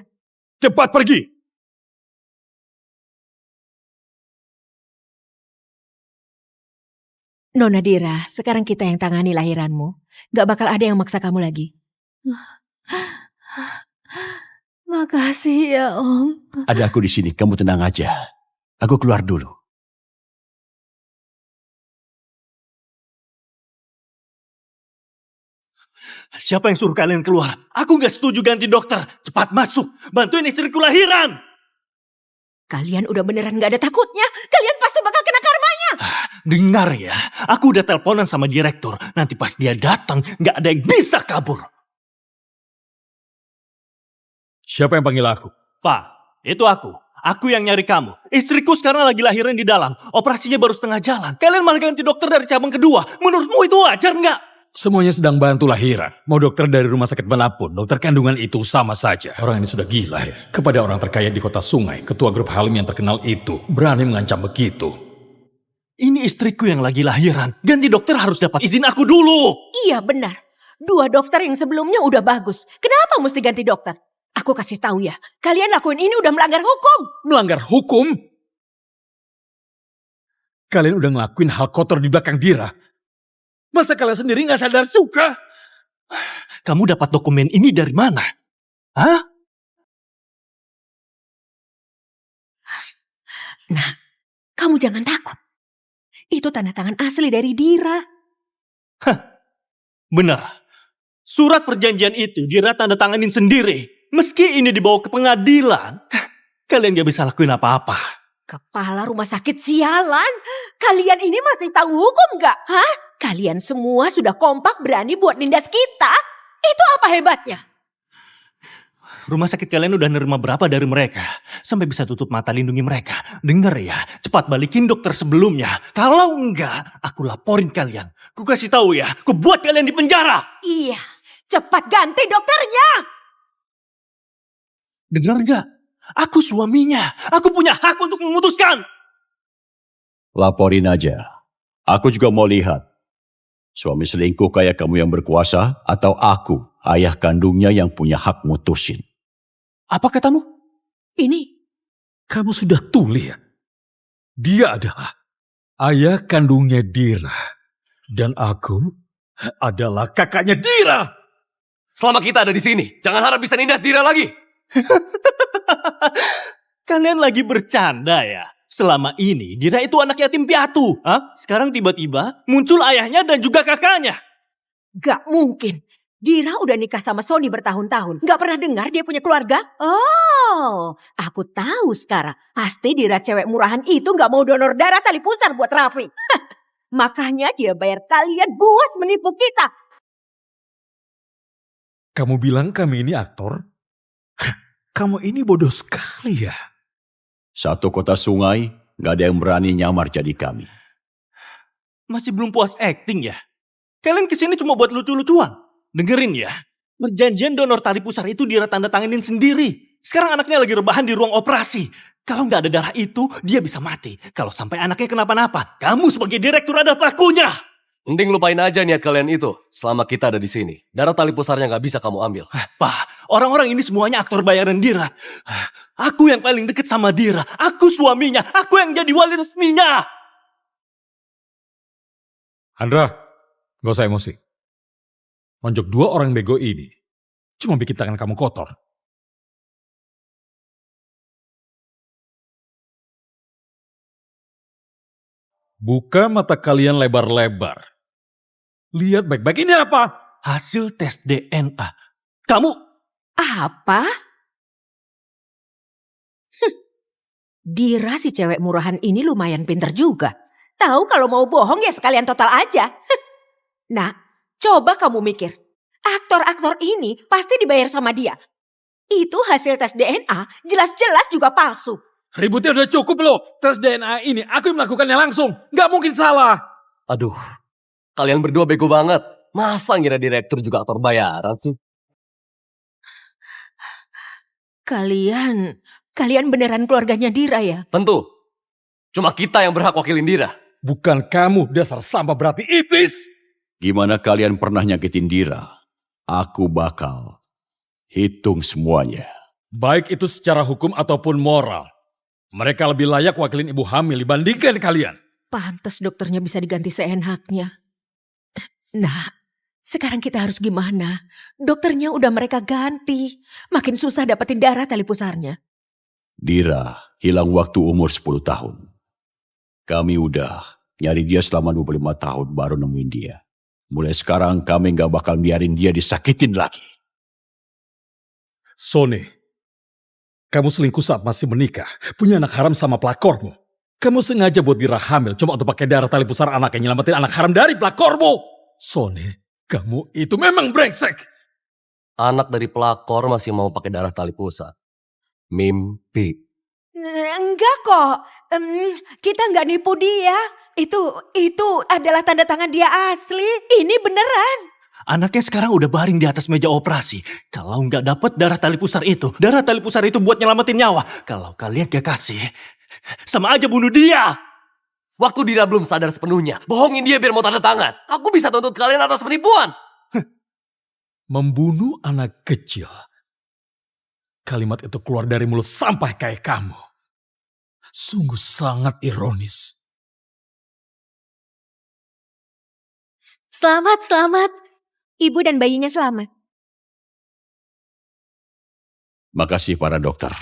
Cepat pergi! Nona Dira, sekarang kita yang tangani lahiranmu. Gak bakal ada yang maksa kamu lagi. Makasih ya, Om. Ada aku di sini, kamu tenang aja. Aku keluar dulu. Siapa yang suruh kalian keluar? Aku gak setuju ganti dokter. Cepat masuk, bantuin istriku lahiran. Kalian udah beneran gak ada takutnya? Kalian pasti bakal kena karmanya. Dengar ya, aku udah teleponan sama direktur. Nanti pas dia datang, gak ada yang bisa kabur. Siapa yang panggil aku? Pak, itu aku. Aku yang nyari kamu. Istriku sekarang lagi lahiran di dalam. Operasinya baru setengah jalan. Kalian malah ganti dokter dari cabang kedua. Menurutmu itu wajar nggak? Semuanya sedang bantu lahiran. Mau dokter dari rumah sakit manapun, dokter kandungan itu sama saja. Orang ini sudah gila ya. Kepada orang terkaya di kota Sungai, ketua grup Halim yang terkenal itu berani mengancam begitu. Ini istriku yang lagi lahiran. Ganti dokter harus dapat izin aku dulu. Iya benar. 2 dokter yang sebelumnya udah bagus. Kenapa mesti ganti dokter? Aku kasih tahu ya. Kalian lakuin ini udah melanggar hukum. Melanggar hukum? Kalian udah ngelakuin hal kotor di belakang Dira. Masa kalian sendiri gak sadar juga? Kamu dapat dokumen ini dari mana? Hah? Nah, kamu jangan takut. Itu tanda tangan asli dari Dira. Benar. Surat perjanjian itu Dira tanda tanganin sendiri. Meski ini dibawa ke pengadilan, kalian gak bisa lakuin apa-apa. Kepala rumah sakit sialan. Kalian ini masih tahu hukum gak? Hah? Kalian semua sudah kompak berani buat nindas kita. Itu apa hebatnya? Rumah sakit kalian udah nerima berapa dari mereka? Sampai bisa tutup mata lindungi mereka. Dengar ya, cepat balikin dokter sebelumnya. Kalau enggak, aku laporin kalian. Ku kasih tahu ya, ku buat kalian di penjara. Iya, cepat ganti dokternya. Dengar enggak? Aku suaminya. Aku punya hak untuk memutuskan. Laporin aja. Aku juga mau lihat. Suami selingkuh kayak kamu yang berkuasa atau aku, ayah kandungnya yang punya hak mutusin. Apa katamu? Ini. Kamu sudah tuli ya? Dia adalah ayah kandungnya Dira. Dan aku adalah kakaknya Dira. Selama kita ada di sini, jangan harap bisa nindas Dira lagi. Kalian lagi bercanda ya? Selama ini Dira itu anak yatim piatu. Hah? Sekarang tiba-tiba muncul ayahnya dan juga kakaknya. Gak mungkin. Dira udah nikah sama Sony bertahun-tahun. Nggak pernah dengar dia punya keluarga? Oh, aku tahu sekarang. Pasti Dira cewek murahan itu nggak mau donor darah tali pusar buat Raffi. Makanya dia bayar kalian buat menipu kita. Kamu bilang kami ini aktor? Kamu ini bodoh sekali ya. Satu kota sungai, nggak ada yang berani nyamar jadi kami. Masih belum puas acting ya? Kalian kesini cuma buat lucu-lucuan. Dengerin ya, perjanjian donor tali pusar itu Dira tanda tanganin sendiri. Sekarang anaknya lagi rebahan di ruang operasi. Kalau nggak ada darah itu, dia bisa mati. Kalau sampai anaknya kenapa-napa, kamu sebagai direktur ada pelakunya. Mending lupain aja niat kalian itu selama kita ada di sini. Darah tali pusarnya nggak bisa kamu ambil. Pak, orang-orang ini semuanya aktor bayaran Dira. Aku yang paling deket sama Dira. Aku suaminya. Aku yang jadi wali resminya. Andra, gak usah emosi. Nonjok dua orang bego ini cuma bikin tangan kamu kotor. Buka mata kalian lebar-lebar. Lihat baik-baik, ini apa? Hasil tes DNA. Kamu... Apa? Dira si cewek murahan ini lumayan pinter juga. Tahu kalau mau bohong ya sekalian total aja. Nah, coba kamu mikir. Aktor-aktor ini pasti dibayar sama dia. Itu hasil tes DNA jelas-jelas juga palsu. Ributnya udah cukup loh. Tes DNA ini aku yang melakukannya langsung. Gak mungkin salah. Aduh, kalian berdua bego banget. Masa ngira direktur juga aktor bayaran sih? Kalian beneran keluarganya Dira ya? Tentu. Cuma kita yang berhak wakilin Dira. Bukan kamu, dasar sampah berarti iblis. Gimana kalian pernah nyakitin Dira? Aku bakal hitung semuanya. Baik itu secara hukum ataupun moral. Mereka lebih layak wakilin ibu hamil dibandingkan kalian. Pantes dokternya bisa diganti seenaknya. Nah, sekarang kita harus gimana? Dokternya udah mereka ganti. Makin susah dapetin darah tali pusarnya. Dira hilang waktu umur 10 tahun. Kami udah nyari dia selama 25 tahun baru nemuin dia. Mulai sekarang kami gak bakal biarin dia disakitin lagi. Sony, kamu selingkuh saat masih menikah. Punya anak haram sama pelakormu. Kamu sengaja buat Dira hamil cuma untuk pakai darah tali pusar anak yang nyelamatin anak haram dari pelakormu. Sony, kamu itu memang brengsek. Anak dari pelakor masih mau pakai darah tali pusar. Mimpi. Enggak kok, kita nggak nipu dia. Itu adalah tanda tangan dia asli. Ini beneran. Anaknya sekarang udah baring di atas meja operasi. Kalau nggak dapet darah tali pusar itu buat nyelamatin nyawa. Kalau kalian gak kasih, sama aja bunuh dia. Waktu Dira belum sadar sepenuhnya, bohongin dia biar mau tanda tangan. Aku bisa tuntut kalian atas penipuan. Membunuh anak kecil. Kalimat itu keluar dari mulut sampah kayak kamu. Sungguh sangat ironis. Selamat. Ibu dan bayinya selamat. Makasih para dokter.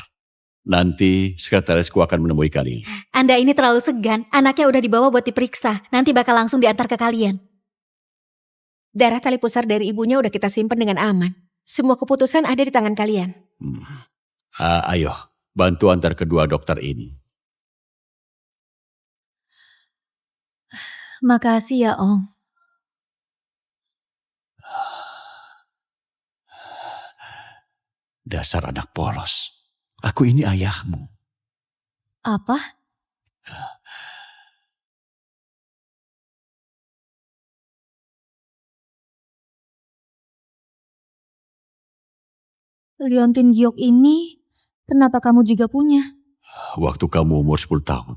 Nanti sekretarisku akan menemui kalian. Anda ini terlalu segan. Anaknya udah dibawa buat diperiksa. Nanti bakal langsung diantar ke kalian. Darah tali pusar dari ibunya udah kita simpen dengan aman. Semua keputusan ada di tangan kalian. Ayo, bantu antar kedua dokter ini. Makasih ya, Om. Dasar anak polos. Aku ini ayahmu. Apa? Liontin giok ini, kenapa kamu juga punya? Waktu kamu umur 10 tahun,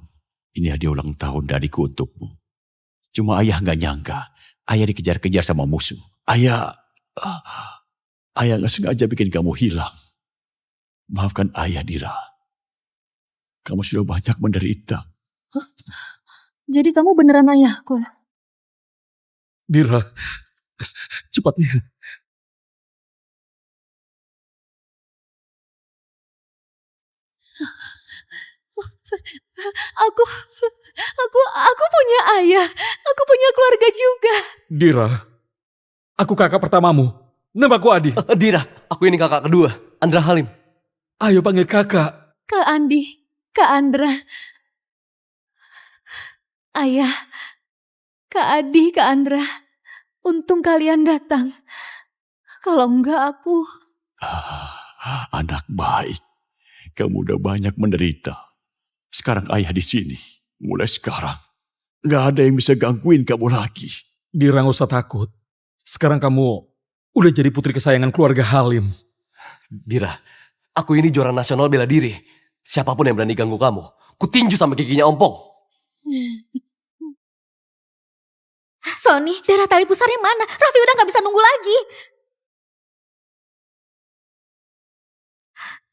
ini hadiah ulang tahun dariku untukmu. Cuma ayah gak nyangka, ayah dikejar-kejar sama musuh. Ayah gak sengaja bikin kamu hilang. Maafkan ayah, Dira. Kamu sudah banyak menderita. Hah? Jadi kamu beneran ayahku? Dira, cepatnya. Aku punya ayah. Aku punya keluarga juga. Dira, aku kakak pertamamu. Namaku Adi. Dira, aku ini kakak kedua, Andra Halim. Ayo panggil kakak. Kak Andi, Kak Andra. Ayah, Kak Adi, Kak Andra. Untung kalian datang. Kalau enggak aku... Anak baik. Kamu udah banyak menderita. Sekarang ayah di sini. Mulai sekarang. Gak ada yang bisa gangguin kamu lagi. Dira, gak usah takut. Sekarang kamu udah jadi putri kesayangan keluarga Halim. Dira, aku ini juara nasional bela diri. Siapapun yang berani ganggu kamu, kutinju sampai giginya ompong. Sony, darah tali pusarnya mana? Raffi udah gak bisa nunggu lagi.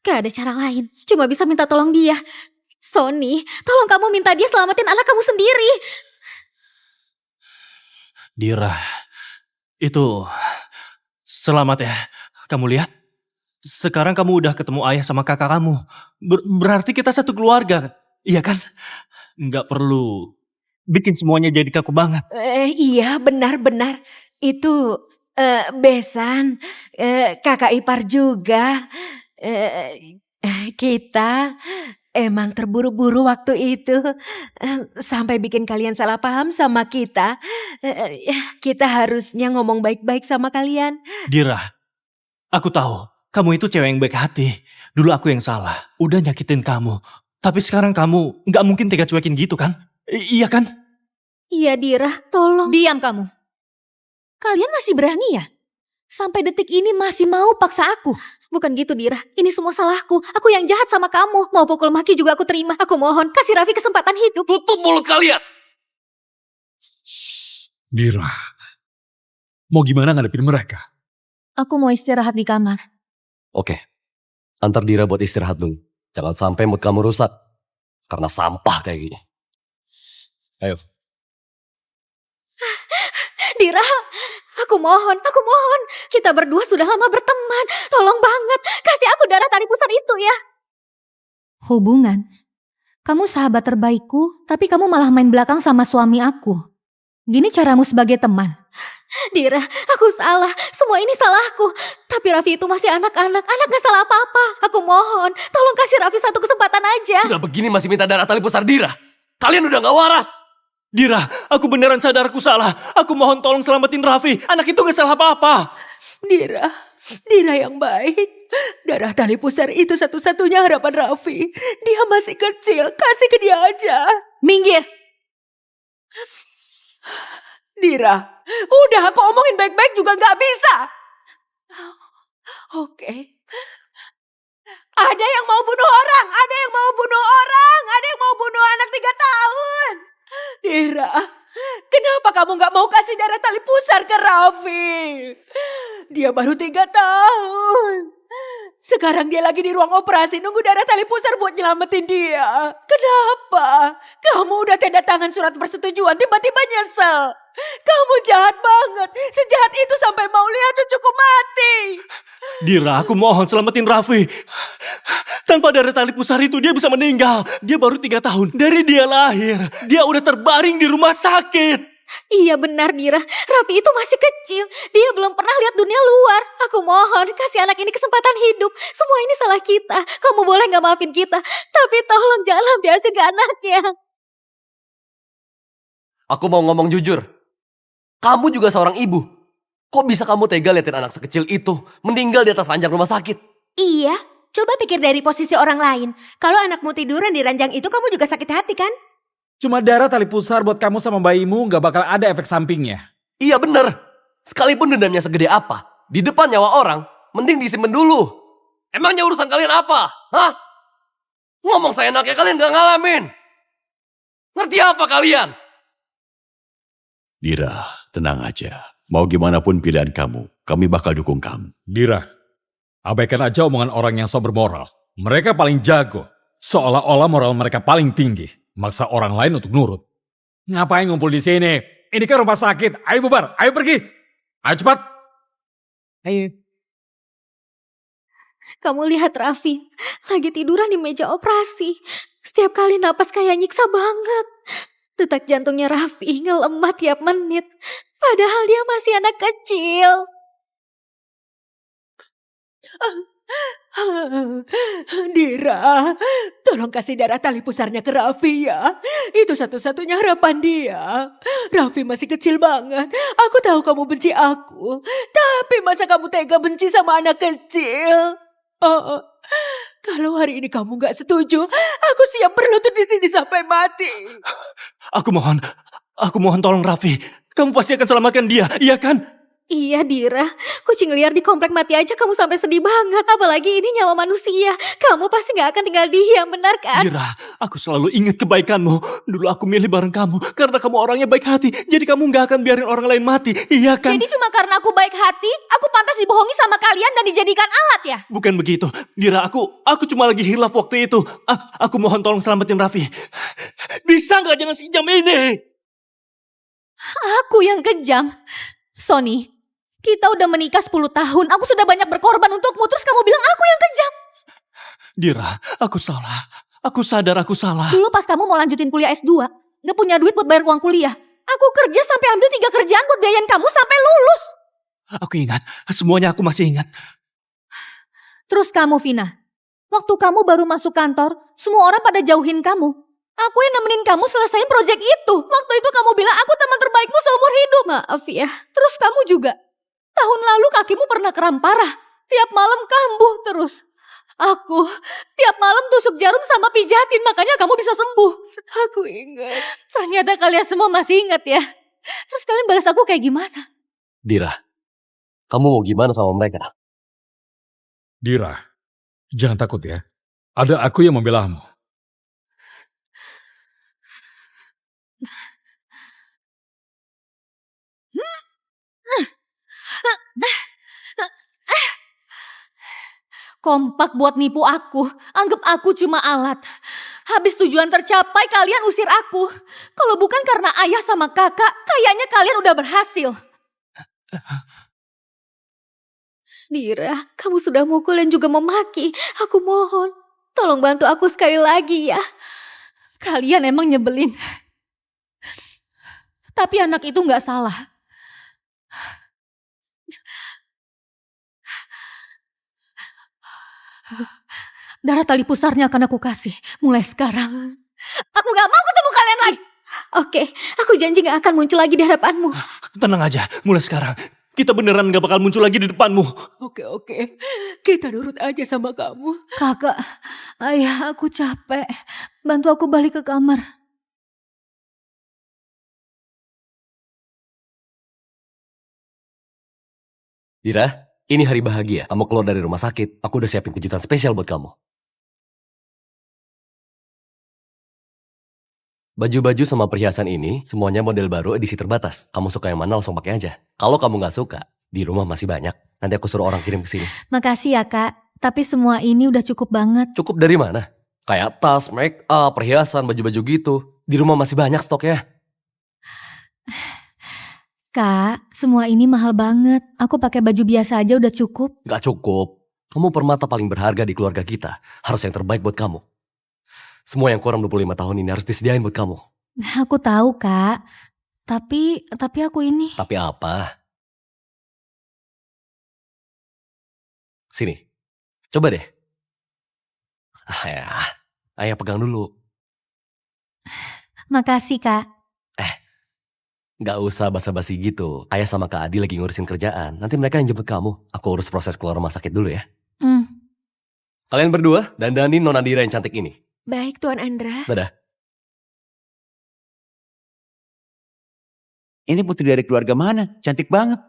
Gak ada cara lain, cuma bisa minta tolong dia. Sony, tolong kamu minta dia selamatin anak kamu sendiri. Dira, itu selamat ya. Kamu lihat, sekarang kamu udah ketemu ayah sama kakak kamu. Berarti kita satu keluarga, iya kan? Nggak perlu bikin semuanya jadi kaku banget. Iya, benar-benar. Itu Besan, kakak ipar juga. Kita emang terburu-buru waktu itu. Sampai bikin kalian salah paham sama kita. Kita harusnya ngomong baik-baik sama kalian. Dira, aku tahu kamu itu cewek yang baik hati. Dulu aku yang salah, udah nyakitin kamu. Tapi sekarang kamu nggak mungkin tega cuekin gitu kan? Iya kan? Iya Dira, tolong. Diam kamu. Kalian masih berani ya? Sampai detik ini masih mau paksa aku. Bukan gitu Dira, ini semua salahku. Aku yang jahat sama kamu. Mau pukul maki juga aku terima. Aku mohon, kasih Raffi kesempatan hidup. Tutup mulut kalian! Dira, mau gimana ngadepin mereka? Aku mau istirahat di kamar. Oke, antar Dira buat istirahat dulu. Jangan sampai mood kamu rusak. Karena sampah kayak gini. Ayo. Dira, aku mohon. Kita berdua sudah lama berteman. Tolong banget, kasih aku darah tali pusar itu ya. Hubungan? Kamu sahabat terbaikku, tapi kamu malah main belakang sama suami aku. Gini caramu sebagai teman? Dira, aku salah. Semua ini salahku. Tapi Raffi itu masih anak-anak. Anak gak salah apa-apa. Aku mohon, tolong kasih Raffi satu kesempatan aja. Sudah begini masih minta darah tali pusar Dira. Kalian udah gak waras. Dira, aku beneran sadar aku salah. Aku mohon tolong selamatin Raffi. Anak itu gak salah apa-apa. Dira yang baik. Darah tali pusar itu satu-satunya harapan Raffi. Dia masih kecil, kasih ke dia aja. Minggir! Dira, udah aku omongin baik-baik juga gak bisa. Oke. Ada yang mau bunuh orang, ada yang mau bunuh anak 3 tahun. Dira, kenapa kamu gak mau kasih darah tali pusar ke Raffi? Dia baru 3 tahun. Sekarang dia lagi di ruang operasi nunggu darah tali pusar buat nyelamatin dia. Kenapa? Kamu udah tanda tangan surat persetujuan tiba-tiba nyesel. Kamu jahat banget. Sejahat itu sampai mau lihat cucuku mati. Dira, aku mohon selamatin Raffi. Tanpa darah tali pusar itu dia bisa meninggal. Dia baru 3 tahun. Dari dia lahir, dia udah terbaring di rumah sakit. Iya benar Dira, Raffi itu masih kecil. Dia belum pernah lihat dunia luar. Aku mohon, kasih anak ini kesempatan hidup. Semua ini salah kita. Kamu boleh gak maafin kita, tapi tolong jangan lampiasi ke anaknya. Aku mau ngomong jujur. Kamu juga seorang ibu. Kok bisa kamu tega liatin anak sekecil itu meninggal di atas ranjang rumah sakit? Iya, coba pikir dari posisi orang lain. Kalau anakmu tiduran di ranjang itu kamu juga sakit hati kan? Cuma darah tali pusar buat kamu sama bayimu gak bakal ada efek sampingnya. Iya bener. Sekalipun dendamnya segede apa, di depan nyawa orang, mending disimpan dulu. Emangnya urusan kalian apa? Hah? Ngomong seenaknya kalian gak ngalamin. Ngerti apa kalian? Dira, tenang aja. Mau gimana pun pilihan kamu, kami bakal dukung kamu. Dira, abaikan aja omongan orang yang sok bermoral. Mereka paling jago. Seolah-olah moral mereka paling tinggi. Maksa orang lain untuk nurut. Ngapain ngumpul di sini? Ini kan rumah sakit. Ayo bubar, ayo pergi. Ayo cepat. Ayo. Kamu lihat Raffi, lagi tiduran di meja operasi. Setiap kali napas kayak nyiksa banget. Detak jantungnya Raffi ngelemah tiap menit. Padahal dia masih anak kecil. Dira, tolong kasih darah tali pusarnya ke Raffi ya. Itu satu-satunya harapan dia. Raffi masih kecil banget. Aku tahu kamu benci aku. Tapi masa kamu tega benci sama anak kecil? Oh, kalau hari ini kamu gak setuju, aku siap berlutut di sini sampai mati. Aku mohon tolong Raffi. Kamu pasti akan selamatkan dia, iya kan? Iya Dira, kucing liar di komplek mati aja kamu sampai sedih banget. Apalagi ini nyawa manusia. Kamu pasti gak akan tinggal diam, benar kan? Dira, aku selalu ingat kebaikanmu. Dulu aku milih bareng kamu karena kamu orangnya baik hati. Jadi kamu gak akan biarin orang lain mati, iya kan? Jadi cuma karena aku baik hati, aku pantas dibohongi sama kalian dan dijadikan alat ya? Bukan begitu. Dira, aku cuma lagi hilaf waktu itu. Aku mohon tolong selamatin Raffi. Bisa nggak jangan sejam ini? Aku yang kejam. Sony, kita udah menikah 10 tahun. Aku sudah banyak berkorban untukmu. Terus kamu bilang aku yang kejam. Dira, aku salah. Aku sadar aku salah. Dulu pas kamu mau lanjutin kuliah S2, gak punya duit buat bayar uang kuliah. Aku kerja sampai ambil 3 kerjaan buat biayain kamu sampai lulus. Aku ingat. Semuanya aku masih ingat. Terus kamu, Vina. Waktu kamu baru masuk kantor, semua orang pada jauhin kamu. Aku yang nemenin kamu selesaiin proyek itu. Waktu itu kamu bilang aku teman terbaikmu seumur hidup. Maaf ya. Terus kamu juga. Tahun lalu kakimu pernah kram parah. Tiap malam kambuh terus. Aku tiap malam tusuk jarum sama pijatin, makanya kamu bisa sembuh. Aku ingat. Ternyata kalian semua masih ingat ya. Terus kalian balas aku kayak gimana? Dira, kamu mau gimana sama mereka? Dira, jangan takut ya. Ada aku yang membelamu. Kompak buat nipu aku. Anggap aku cuma alat. Habis tujuan tercapai kalian usir aku. Kalau bukan karena ayah sama kakak, kayaknya kalian udah berhasil. Dira, kamu sudah mukul dan juga memaki. Aku mohon, tolong bantu aku sekali lagi ya. Kalian emang nyebelin. Tapi anak itu gak salah. Darah tali pusarnya akan aku kasih. Mulai sekarang. Aku gak mau ketemu kalian lagi. Oke, aku janji gak akan muncul lagi di hadapanmu. Tenang aja, mulai sekarang. Kita beneran gak bakal muncul lagi di depanmu. Oke. Kita nurut aja sama kamu. Kakak, ayah aku capek. Bantu aku balik ke kamar. Dira, ini hari bahagia. Kamu keluar dari rumah sakit. Aku udah siapin kejutan spesial buat kamu. Baju-baju sama perhiasan ini semuanya model baru edisi terbatas. Kamu suka yang mana langsung pakai aja. Kalau kamu nggak suka, di rumah masih banyak. Nanti aku suruh orang kirim ke sini. Makasih ya kak, tapi semua ini udah cukup banget. Cukup dari mana? Kayak tas, make up, perhiasan, baju-baju gitu. Di rumah masih banyak stoknya. Kak, semua ini mahal banget. Aku pakai baju biasa aja udah cukup. Nggak cukup. Kamu permata paling berharga di keluarga kita. Harus yang terbaik buat kamu. Semua yang kurang 25 tahun ini harus disediain buat kamu. Aku tahu kak, tapi aku ini. Tapi apa? Sini, coba deh. Ayah pegang dulu. Makasih kak. Gak usah basa-basi gitu. Ayah sama Kak Adi lagi ngurusin kerjaan. Nanti mereka yang jemput kamu. Aku urus proses keluar rumah sakit dulu ya. Kalian berdua dandanin Nona Dira yang cantik ini. Baik, Tuan Andra. Dadah. Ini putri dari keluarga mana? Cantik banget.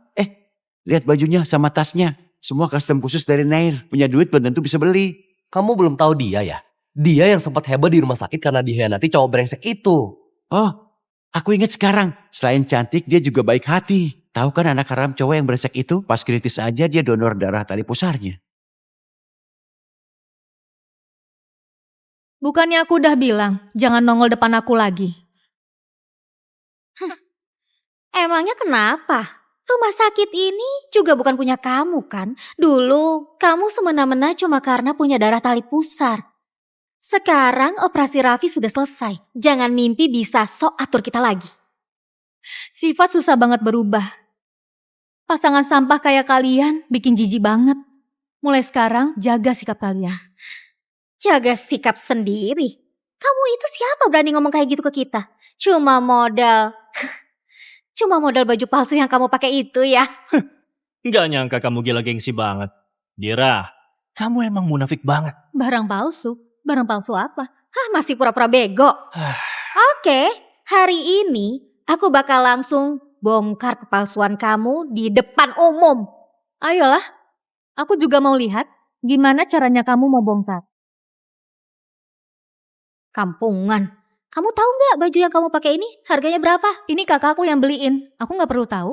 Lihat bajunya sama tasnya. Semua custom khusus dari Nair. Punya duit belum tentu bisa beli. Kamu belum tahu dia ya? Dia yang sempat heboh di rumah sakit karena dihianati cowok brengsek itu. Oh, aku ingat sekarang. Selain cantik, dia juga baik hati. Tahu kan anak haram cowok yang brengsek itu? Pas kritis aja dia donor darah tali pusarnya. Bukannya aku udah bilang, jangan nongol depan aku lagi. Emangnya kenapa? Rumah sakit ini juga bukan punya kamu kan? Dulu kamu semena-mena cuma karena punya darah tali pusar. Sekarang operasi Raffi sudah selesai. Jangan mimpi bisa sok atur kita lagi. Sifat susah banget berubah. Pasangan sampah kayak kalian bikin jijik banget. Mulai sekarang jaga sikap kalian. Jaga sikap sendiri. Kamu itu siapa berani ngomong kayak gitu ke kita? Cuma modal. Cuma modal baju palsu yang kamu pakai itu ya. Nggak nyangka kamu gila gengsi banget. Dira, kamu emang munafik banget. Barang palsu? Barang palsu apa? Hah, masih pura-pura bego. Oke, hari ini aku bakal langsung bongkar kepalsuan kamu di depan umum. Ayolah, aku juga mau lihat gimana caranya kamu mau bongkar. Kampungan. Kamu tahu nggak baju yang kamu pakai ini harganya berapa? Ini kakakku yang beliin, aku nggak perlu tahu.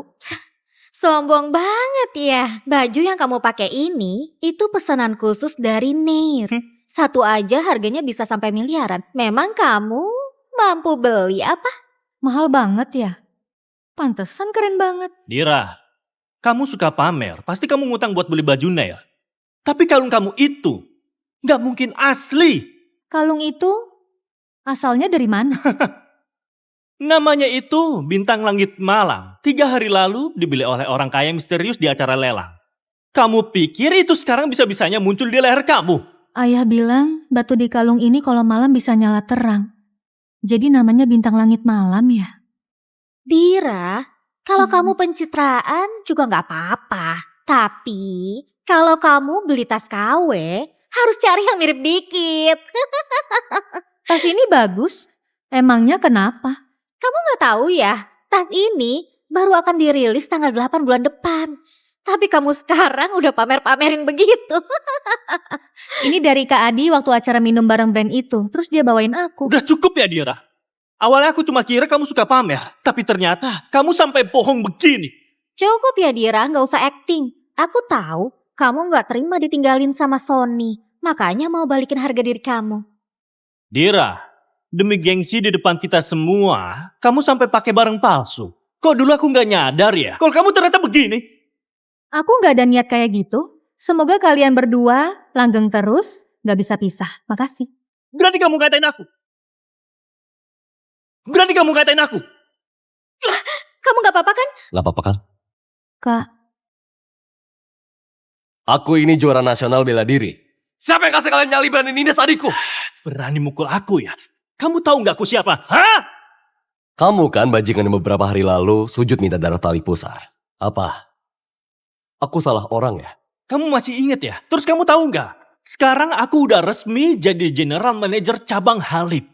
Sombong banget ya. Baju yang kamu pakai ini itu pesanan khusus dari Nair. Satu aja harganya bisa sampai miliaran. Memang kamu mampu beli apa? Mahal banget ya? Pantesan keren banget. Dira, kamu suka pamer, pasti kamu ngutang buat beli baju Nair. Tapi kalung kamu itu nggak mungkin asli. Kalung itu asalnya dari mana? Namanya itu bintang langit malam. 3 hari lalu dibeli oleh orang kaya misterius di acara lelang. Kamu pikir itu sekarang bisa-bisanya muncul di leher kamu? Ayah bilang batu di kalung ini kalau malam bisa nyala terang. Jadi namanya bintang langit malam ya? Dira, kalau kamu pencitraan juga nggak apa-apa. Tapi kalau kamu beli tas KW, harus cari yang mirip dikit. Tas ini bagus. Emangnya kenapa? Kamu nggak tahu ya, tas ini baru akan dirilis tanggal 8 bulan depan. Tapi kamu sekarang udah pamer-pamerin begitu. Ini dari Kak Adi waktu acara minum bareng brand itu. Terus dia bawain aku. Udah cukup ya Dira. Awalnya aku cuma kira kamu suka pamer. Tapi ternyata kamu sampai bohong begini. Cukup ya Dira, nggak usah acting. Aku tahu kamu nggak terima ditinggalin sama Sony. Makanya mau balikin harga diri kamu. Dira, demi gengsi di depan kita semua, kamu sampai pakai barang palsu. Kok dulu aku nggak nyadar ya? Kalau kamu ternyata begini. Aku nggak ada niat kayak gitu. Semoga kalian berdua langgeng terus, nggak bisa pisah. Makasih. Berarti kamu ngatain aku. Berarti kamu ngatain aku. Kamu nggak apa-apa kan? Gak apa-apa kan? Kak, Aku ini juara nasional bela diri. Siapa yang kasih kalian nyali berani nindas adikku? Berani mukul aku ya? Kamu tahu nggak aku siapa? Hah? Kamu kan bajingan yang beberapa hari lalu sujud minta darah tali pusar. Apa? Aku salah orang ya? Kamu masih inget ya? Terus kamu tahu nggak? Sekarang aku udah resmi jadi general manager cabang Halim.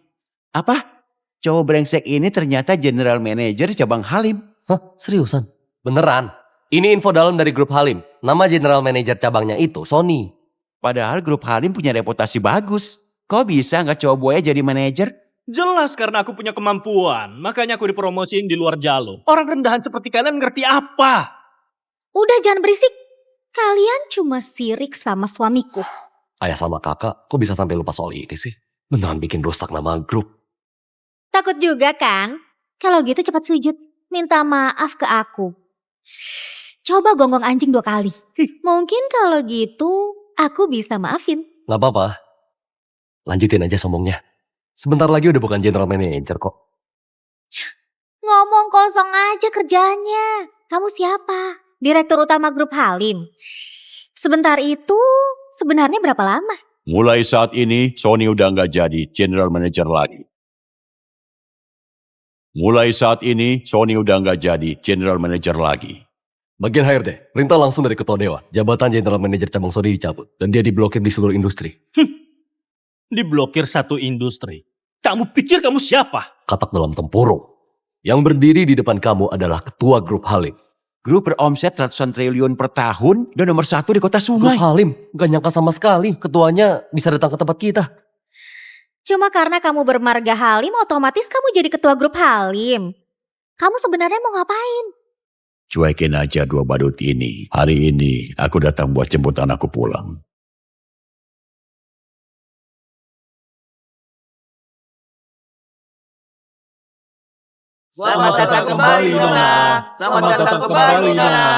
Apa? Cowok brengsek ini ternyata general manager cabang Halim. Hah? Seriusan? Beneran? Ini info dalam dari grup Halim. Nama general manager cabangnya itu Sony. Padahal grup Halim punya reputasi bagus. Kok bisa nggak cowok buaya jadi manajer? Jelas karena aku punya kemampuan. Makanya aku dipromosiin di luar jalur. Orang rendahan seperti kalian ngerti apa? Udah jangan berisik. Kalian cuma sirik sama suamiku. Ayah sama kakak, kok bisa sampai lupa soal ini sih? Beneran bikin rusak nama grup. Takut juga kan? Kalau gitu cepat sujud. Minta maaf ke aku. Coba gonggong anjing 2 kali. Mungkin kalau gitu aku bisa maafin. Gak apa-apa. Lanjutin aja sombongnya. Sebentar lagi udah bukan general manager kok. Ngomong kosong aja kerjanya. Kamu siapa? Direktur utama grup Halim. Sebentar itu sebenarnya berapa lama? Mulai saat ini, Sony udah nggak jadi general manager lagi. Mulai saat ini, Sony udah nggak jadi general manager lagi. Bagian HRD, perintah langsung dari ketua dewan. Jabatan general manager cabang Sony dicabut. Dan dia diblokir di seluruh industri. Diblokir satu industri. Kamu pikir kamu siapa? Katak dalam tempurung. Yang berdiri di depan kamu adalah ketua grup Halim. Grup beromset ratusan triliun per tahun dan nomor 1 di kota Grup Sungai. Halim, gak nyangka sama sekali ketuanya bisa datang ke tempat kita. Cuma karena kamu bermarga Halim, otomatis kamu jadi ketua grup Halim. Kamu sebenarnya mau ngapain? Cuekin aja 2 badut ini. Hari ini aku datang buat jemput anakku pulang. Selamat datang kembali, Nona. Selamat datang kembali, Nona.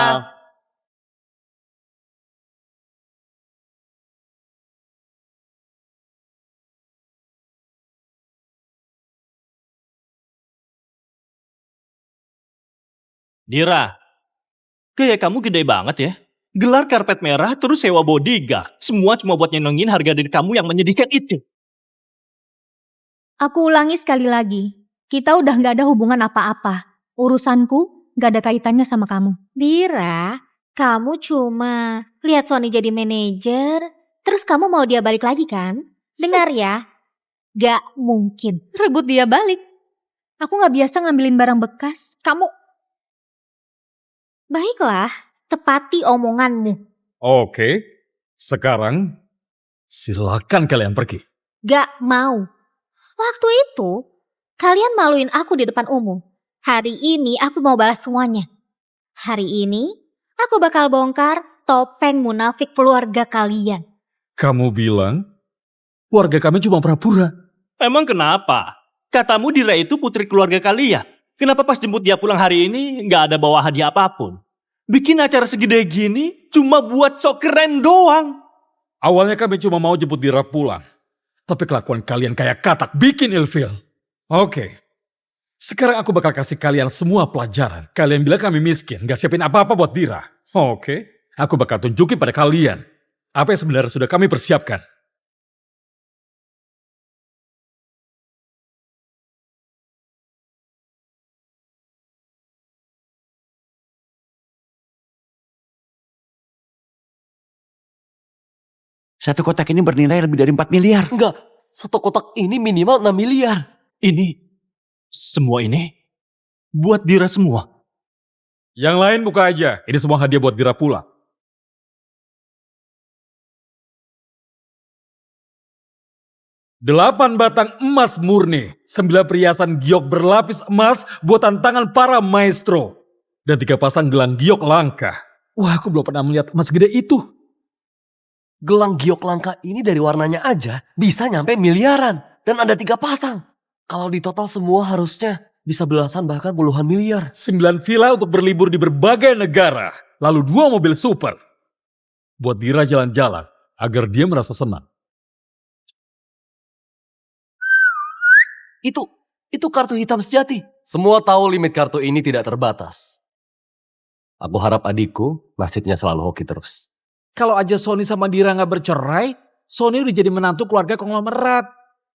Dira, gaya kamu gede banget ya. Gelar karpet merah terus sewa bodyguard. Semua cuma buat nyenengin harga diri kamu yang menyedihkan itu. Aku ulangi sekali lagi. Kita udah gak ada hubungan apa-apa. Urusanku gak ada kaitannya sama kamu. Dira, kamu cuma lihat Sony jadi manajer, terus kamu mau dia balik lagi kan? Dengar ya, gak mungkin. Rebut dia balik. Aku gak biasa ngambilin barang bekas. Kamu... Baiklah, tepati omonganmu. Oke, sekarang silakan kalian pergi. Gak mau. Waktu itu, kalian maluin aku di depan umum. Hari ini aku mau balas semuanya. Hari ini, aku bakal bongkar topeng munafik keluarga kalian. Kamu bilang keluarga kami cuma pura-pura. Emang kenapa? Katamu Dira itu putri keluarga kalian. Kenapa pas jemput dia pulang hari ini nggak ada bawa hadiah apapun? Bikin acara segede gini cuma buat sok keren doang. Awalnya kami cuma mau jemput Dira pulang. Tapi kelakuan kalian kayak katak bikin ilfil. Oke. Sekarang aku bakal kasih kalian semua pelajaran. Kalian bilang kami miskin, gak siapin apa-apa buat Dira. Oke. Aku bakal tunjukin pada kalian apa yang sebenarnya sudah kami persiapkan. Satu kotak ini bernilai lebih dari 4 miliar. Enggak, satu kotak ini minimal 6 miliar. Semua ini buat Dira semua. Yang lain buka aja. Ini semua hadiah buat Dira pulang. Delapan batang emas murni, 9 perhiasan giok berlapis emas buatan tangan para maestro, dan 3 pasang gelang giok langka. Wah, aku belum pernah melihat emas gede itu. Gelang giok langka ini dari warnanya aja bisa nyampe miliaran. Dan ada 3 pasang. Kalau di total semua harusnya bisa belasan bahkan puluhan miliar. 9 villa untuk berlibur di berbagai negara. Lalu 2 mobil super. Buat Dira jalan-jalan agar dia merasa senang. Itu kartu hitam sejati. Semua tahu limit kartu ini tidak terbatas. Aku harap adikku nasibnya selalu hoki terus. Kalau aja Sony sama Dira nggak bercerai, Sony udah jadi menantu keluarga konglomerat.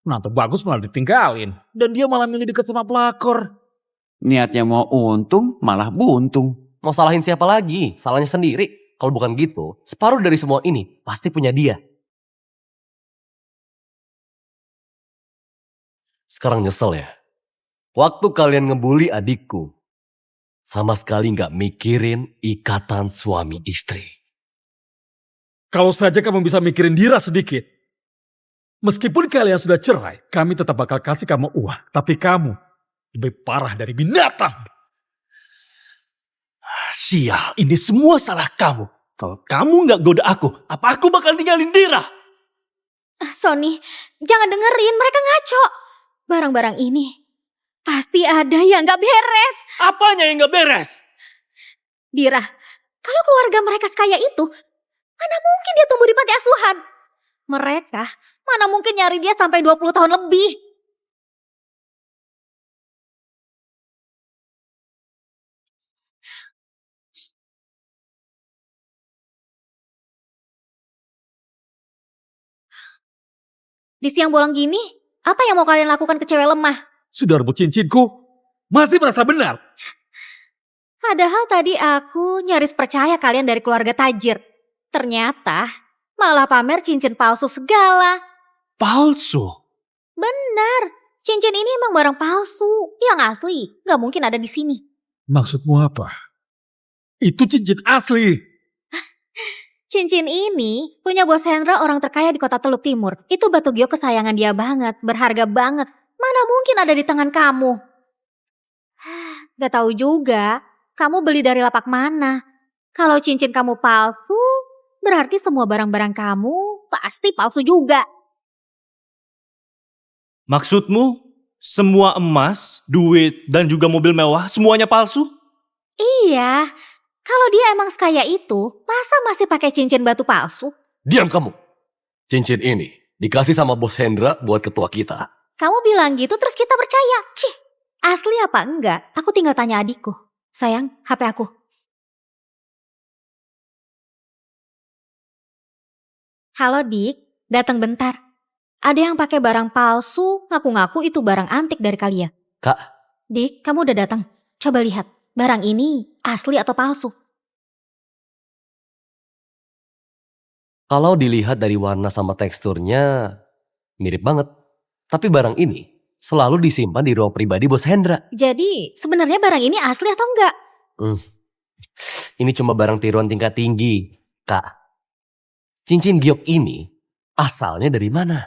Menantu bagus malah ditinggalin. Dan dia malah milih deket sama pelakor. Niatnya mau untung, malah buntung. Mau salahin siapa lagi? Salahnya sendiri. Kalau bukan gitu, separuh dari semua ini pasti punya dia. Sekarang nyesel ya. Waktu kalian ngebully adikku, sama sekali nggak mikirin ikatan suami istri. Kalau saja kamu bisa mikirin Dira sedikit. Meskipun kalian sudah cerai, kami tetap bakal kasih kamu uang. Tapi kamu lebih parah dari binatang. Sial, ini semua salah kamu. Kalau kamu nggak goda aku, apa aku bakal tinggalin Dira? Sony, jangan dengerin, mereka ngaco. Barang-barang ini pasti ada yang gak beres. Apanya yang nggak beres? Dira, kalau keluarga mereka sekaya itu, mana mungkin dia tumbuh di panti asuhan? Mereka mana mungkin nyari dia sampai 20 tahun lebih? Di siang bolong gini, apa yang mau kalian lakukan ke cewek lemah? Sudah rebut cincinku, masih merasa benar. Padahal tadi aku nyaris percaya kalian dari keluarga tajir. Ternyata malah pamer cincin palsu segala. Palsu? Benar, cincin ini emang barang palsu. Yang asli gak mungkin ada di sini. Maksudmu apa? Itu cincin asli. Cincin ini punya Bos Hendra, orang terkaya di kota Teluk Timur. Itu batu giok kesayangan dia banget, berharga banget. Mana mungkin ada di tangan kamu? Gak tahu juga, kamu beli dari lapak mana. Kalau cincin kamu palsu, berarti semua barang-barang kamu pasti palsu juga. Maksudmu semua emas, duit, dan juga mobil mewah semuanya palsu? Iya, kalau dia emang sekaya itu, masa masih pakai cincin batu palsu? Diam kamu. Cincin ini dikasih sama Bos Hendra buat ketua kita. Kamu bilang gitu terus kita percaya. Cih, asli apa enggak? Aku tinggal tanya adikku. Sayang, HP aku. Halo Dik, datang bentar. Ada yang pakai barang palsu, ngaku-ngaku itu barang antik dari kalian. Kak, Dik, kamu udah datang. Coba lihat, barang ini asli atau palsu? kalau dilihat dari warna sama teksturnya, mirip banget. Tapi barang ini selalu disimpan di ruang pribadi Bos Hendra. Jadi, sebenarnya barang ini asli atau enggak? Ini cuma barang tiruan tingkat tinggi, Kak. Cincin giok ini asalnya dari mana?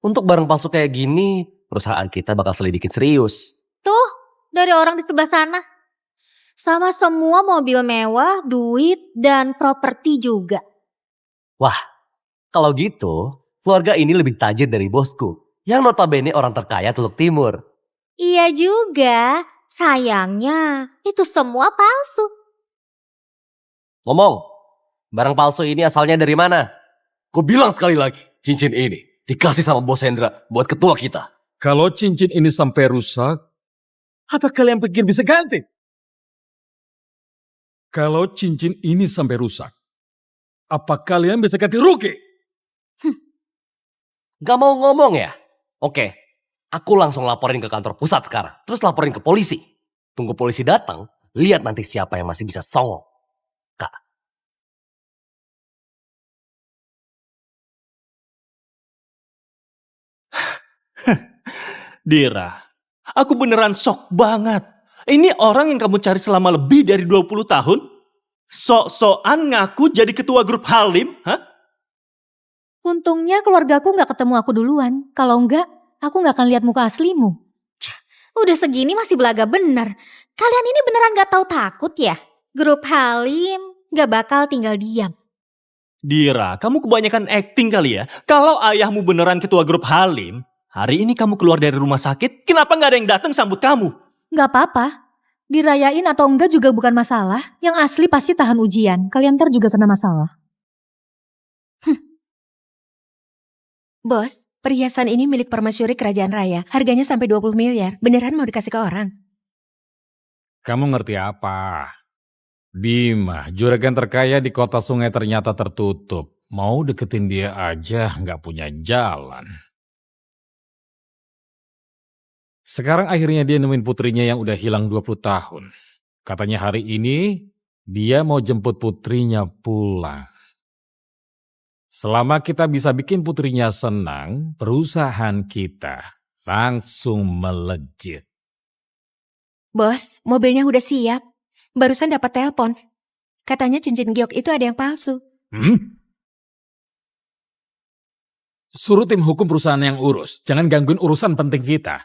Untuk barang palsu kayak gini, perusahaan kita bakal selidikin serius. Tuh, dari orang di sebelah sana. Sama semua mobil mewah, duit, dan properti juga. Wah, kalau gitu, keluarga ini lebih tajir dari bosku, yang notabene orang terkaya Teluk Timur. Iya juga, sayangnya itu semua palsu. Ngomong, barang palsu ini asalnya dari mana? Ku bilang sekali lagi, cincin ini dikasih sama Bos Hendra buat ketua kita. Kalau cincin ini sampai rusak, apa kalian pikir bisa ganti? Kalau cincin ini sampai rusak, apa kalian bisa ganti rugi? Gak mau ngomong ya? Oke, aku langsung laporin ke kantor pusat sekarang. Terus laporin ke polisi. Tunggu polisi datang, lihat nanti siapa yang masih bisa songong. Kak. Dira, aku beneran shock banget. Ini orang yang kamu cari selama lebih dari 20 tahun? Sok-sokan ngaku jadi ketua grup Halim? Hah? Untungnya keluargaku nggak ketemu aku duluan. Kalau enggak, aku nggak akan lihat muka aslimu. Udah segini masih belaga bener. Kalian ini beneran gak tahu takut ya? Grup Halim gak bakal tinggal diam. Dira, kamu kebanyakan acting kali ya. Kalau ayahmu beneran ketua grup Halim, hari ini kamu keluar dari rumah sakit, kenapa nggak ada yang datang sambut kamu? Nggak apa-apa. Dirayain atau enggak juga bukan masalah. Yang asli pasti tahan ujian. Kalian ntar juga kena masalah. Bos, perhiasan ini milik permasyuri kerajaan raya. Harganya sampai 20 miliar. Beneran mau dikasih ke orang? Kamu ngerti apa? Bima, juragan terkaya di kota sungai ternyata tertutup. Mau deketin dia aja nggak punya jalan. Sekarang akhirnya dia nemuin putrinya yang udah hilang 20 tahun. Katanya hari ini dia mau jemput putrinya pulang. Selama kita bisa bikin putrinya senang, perusahaan kita langsung melejit. Bos, mobilnya udah siap. Barusan dapat telepon. Katanya cincin giok itu ada yang palsu. Suruh tim hukum perusahaan yang urus. Jangan gangguin urusan penting kita.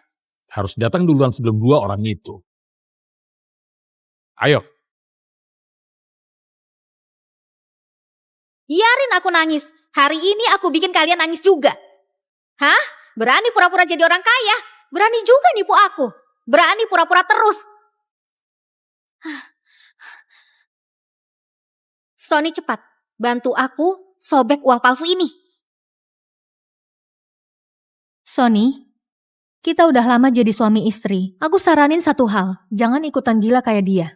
Harus datang duluan sebelum dua orang itu. Ayo. Biarin aku nangis. Hari ini aku bikin kalian nangis juga. Hah? Berani pura-pura jadi orang kaya? Berani juga nipu aku? Berani pura-pura terus? Sony cepat, bantu aku sobek uang palsu ini. Sony, kita udah lama jadi suami istri. Aku saranin satu hal, jangan ikutan gila kayak dia.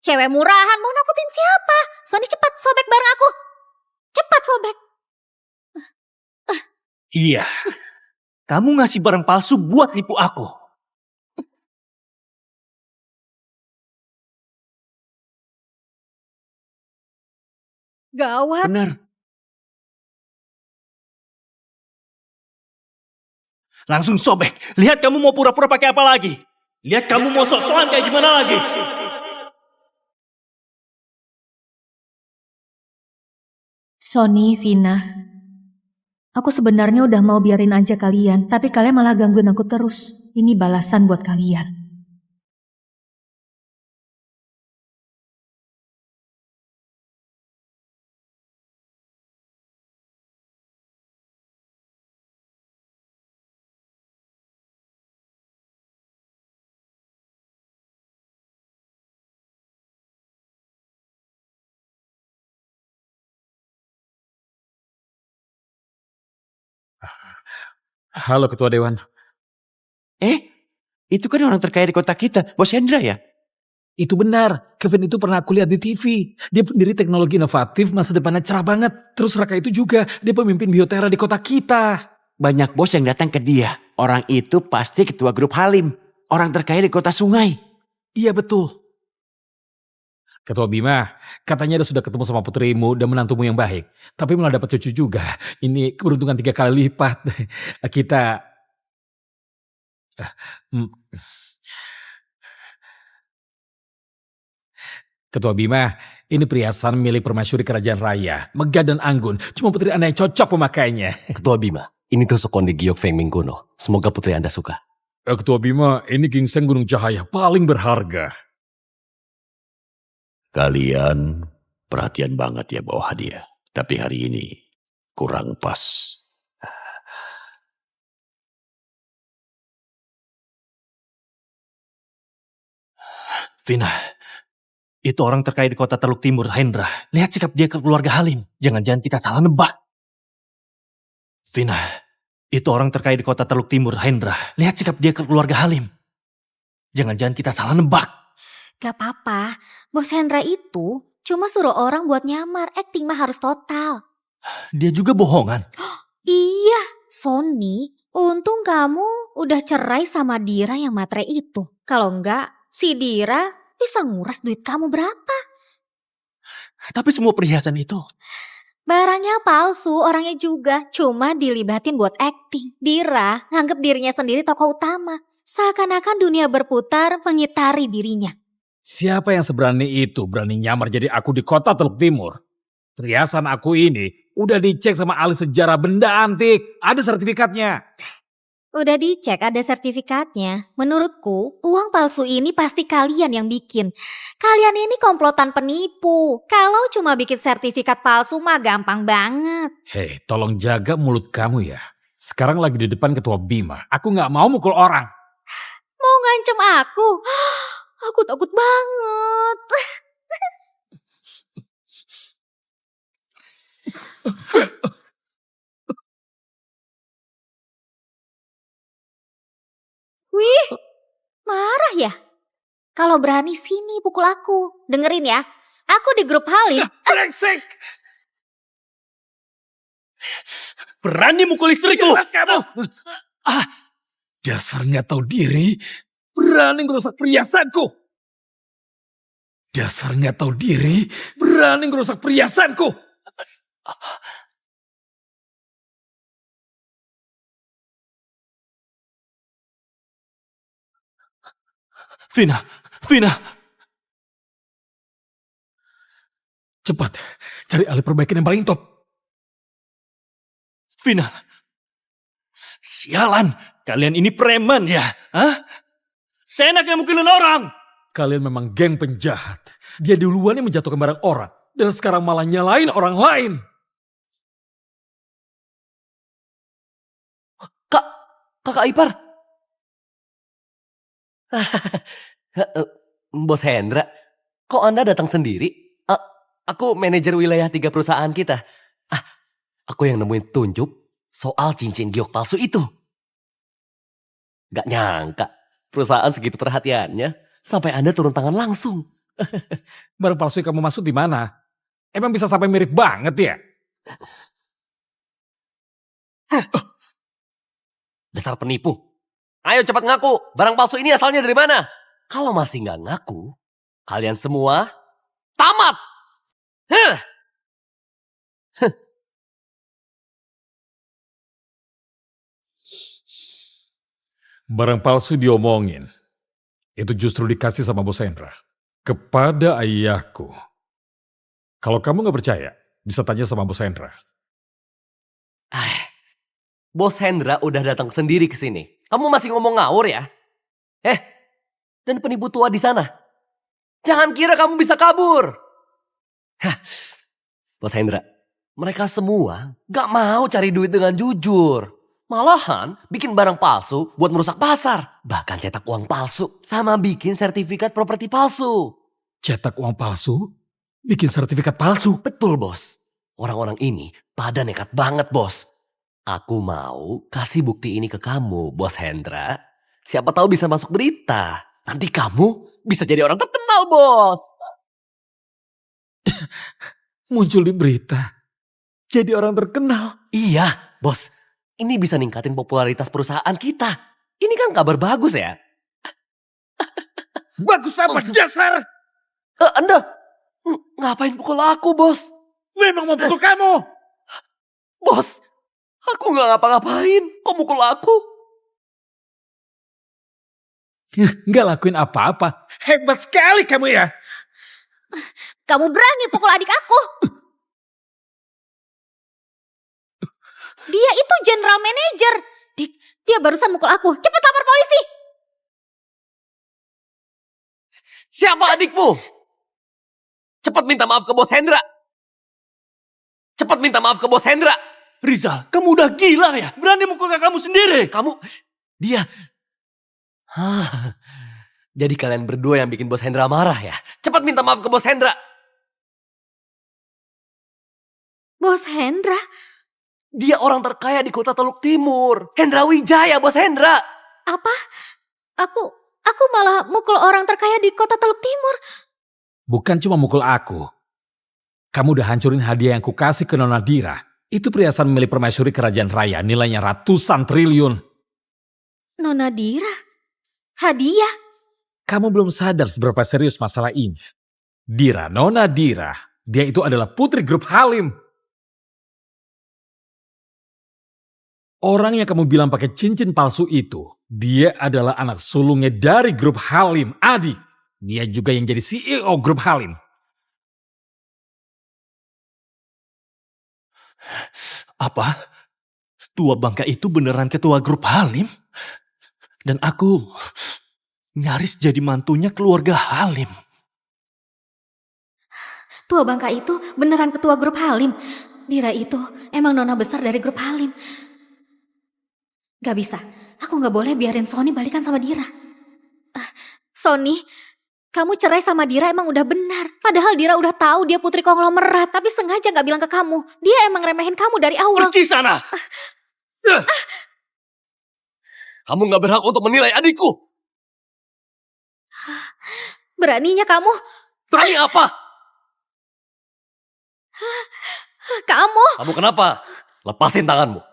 Cewek murahan mau nakutin siapa? Sony cepat sobek bareng aku. Cepat sobek. Iya. Kamu ngasih barang palsu buat nipu aku. Gawat. Benar. Langsung sobek. Lihat kamu mau pura-pura pakai apa lagi. Lihat kamu mau sok-sokan kayak gimana lagi. Sony, Vina, aku sebenarnya udah mau biarin aja kalian, tapi kalian malah gangguin aku terus. Ini balasan buat kalian. Halo Ketua Dewan. Itu kan orang terkaya di kota kita, Bos Hendra ya? Itu benar, Kevin itu pernah aku lihat di TV. Dia pendiri teknologi inovatif, masa depannya cerah banget. Terus Raka itu juga, dia pemimpin Biotera di kota kita. Banyak bos yang datang ke dia. Orang itu pasti ketua grup Halim. Orang terkaya di kota sungai. Iya betul. Ketua Bima, katanya dia sudah ketemu sama putrimu dan menantumu yang baik. Tapi malah dapat cucu juga. Ini keberuntungan 3 kali lipat. Kita... Ketua Bima, ini perhiasan milik permasyuri kerajaan raya. Megah dan anggun, cuma putri Anda yang cocok pemakainya. Ketua Bima, ini tusuk konde giok Feng Ming kuno. Semoga putri Anda suka. Ketua Bima, ini ginseng gunung cahaya paling berharga. Kalian perhatian banget ya bawa hadiah. Tapi hari ini kurang pas. Vina, itu orang terkaya di kota Teluk Timur, Hendra. Lihat sikap dia ke keluarga Halim. Jangan-jangan kita salah nebak. Vina, itu orang terkaya di kota Teluk Timur, Hendra. Lihat sikap dia ke keluarga Halim. Jangan-jangan kita salah nebak. Gak apa-apa, Bos Hendra itu cuma suruh orang buat nyamar, acting mah harus total. Dia juga bohongan. Iya, Sony, untung kamu udah cerai sama Dira yang matre itu. Kalau enggak, si Dira bisa nguras duit kamu berapa? Tapi semua perhiasan itu... Barangnya palsu, orangnya juga. Cuma dilibatin buat acting. Dira nganggep dirinya sendiri tokoh utama. Seakan-akan dunia berputar mengitari dirinya. Siapa yang seberani itu berani nyamar jadi aku di kota Teluk Timur? Perhiasan aku ini udah dicek sama ahli sejarah benda antik. Ada sertifikatnya. Udah dicek ada sertifikatnya. Menurutku, uang palsu ini pasti kalian yang bikin. Kalian ini komplotan penipu. Kalau cuma bikin sertifikat palsu mah gampang banget. Hei, tolong jaga mulut kamu ya. Sekarang lagi di depan Ketua Bima. Aku gak mau mukul orang. Mau ngancem aku? Aku takut banget. Wih, marah ya? Kalau berani sini pukul aku. Dengerin ya, aku di grup Halim. Brengsek! Berani mukul istriku! Kamu! Dasar gak tahu diri, berani ngerusak perhiasanku. Dasar gak tahu diri, berani ngerusak perhiasanku. Vina, Vina. Cepat, cari ahli perbaikan yang paling top. Vina. Sialan, kalian ini preman ya? Hah? Seenaknya mukilin orang. Kalian memang geng penjahat. Dia duluan yang menjatuhkan barang orang. Dan sekarang malah nyalain orang lain. Kakak ipar. Bos Hendra, kok Anda datang sendiri? Aku manajer wilayah 3 perusahaan kita. Aku yang nemuin tunjuk soal cincin giok palsu itu. Gak nyangka perusahaan segitu perhatiannya sampai Anda turun tangan langsung. Barang palsu yang kamu maksud di mana? Emang bisa sampai mirip banget ya? Dasar penipu. Ayo cepat ngaku, barang palsu ini asalnya dari mana? Kalau masih nggak ngaku, kalian semua tamat. Barang palsu diomongin. Itu justru dikasih sama Bos Hendra. Kepada ayahku. Kalau kamu gak percaya, bisa tanya sama Bos Hendra. Bos Hendra udah datang sendiri ke sini. Kamu masih ngomong ngawur ya? Dan penipu tua di sana. Jangan kira kamu bisa kabur. Bos Hendra, mereka semua gak mau cari duit dengan jujur. Malahan bikin barang palsu buat merusak pasar. Bahkan cetak uang palsu sama bikin sertifikat properti palsu. Cetak uang palsu? Bikin sertifikat palsu? Betul bos. Orang-orang ini pada nekat banget bos. Aku mau kasih bukti ini ke kamu, Bos Hendra. Siapa tahu bisa masuk berita. Nanti kamu bisa jadi orang terkenal, bos. Muncul di berita. Jadi orang terkenal. Iya, bos. Ini bisa ningkatin popularitas perusahaan kita. Ini kan kabar bagus ya. Bagus apa dasar? Anda ngapain pukul aku, bos? Memang mau pukul kamu. Bos, aku nggak ngapa-ngapain. Kok mukul aku? Nggak lakuin apa-apa. Hebat sekali kamu ya. Kamu berani pukul adik aku? Dia itu general manager. Dik, dia barusan mukul aku. Cepat lapor polisi. Siapa adikmu? Cepat minta maaf ke bos Hendra. Cepat minta maaf ke bos Hendra. Rizal, kamu udah gila ya? Berani mukul kakak kamu sendiri. Dia. Jadi kalian berdua yang bikin bos Hendra marah ya? Cepat minta maaf ke bos Hendra. Bos Hendra? Dia orang terkaya di kota Teluk Timur. Hendra Wijaya, bos Hendra. Apa? Aku malah mukul orang terkaya di kota Teluk Timur. Bukan cuma mukul aku. Kamu udah hancurin hadiah yang kukasih ke Nona Dira. Itu perhiasan milik permaisuri kerajaan raya, nilainya ratusan triliun. Nona Dira? Hadiah? Kamu belum sadar seberapa serius masalah ini. Dira, Nona Dira, dia itu adalah putri grup Halim. Orang yang kamu bilang pakai cincin palsu itu, dia adalah anak sulungnya dari grup Halim, Adi. Dia juga yang jadi CEO grup Halim. Apa? Tua bangka itu beneran ketua grup Halim? Dan aku nyaris jadi mantunya keluarga Halim. Tua bangka itu beneran ketua grup Halim. Dira itu emang nona besar dari grup Halim. Gak bisa, aku gak boleh biarin Sony balikan sama Dira. Sony, kamu cerai sama Dira emang udah benar. Padahal Dira udah tahu dia putri konglomerat, tapi sengaja gak bilang ke kamu. Dia emang remehin kamu dari awal. Pergi sana! Kamu gak berhak untuk menilai adikku. Beraninya kamu. Berani apa? Kamu kenapa? Lepasin tanganmu.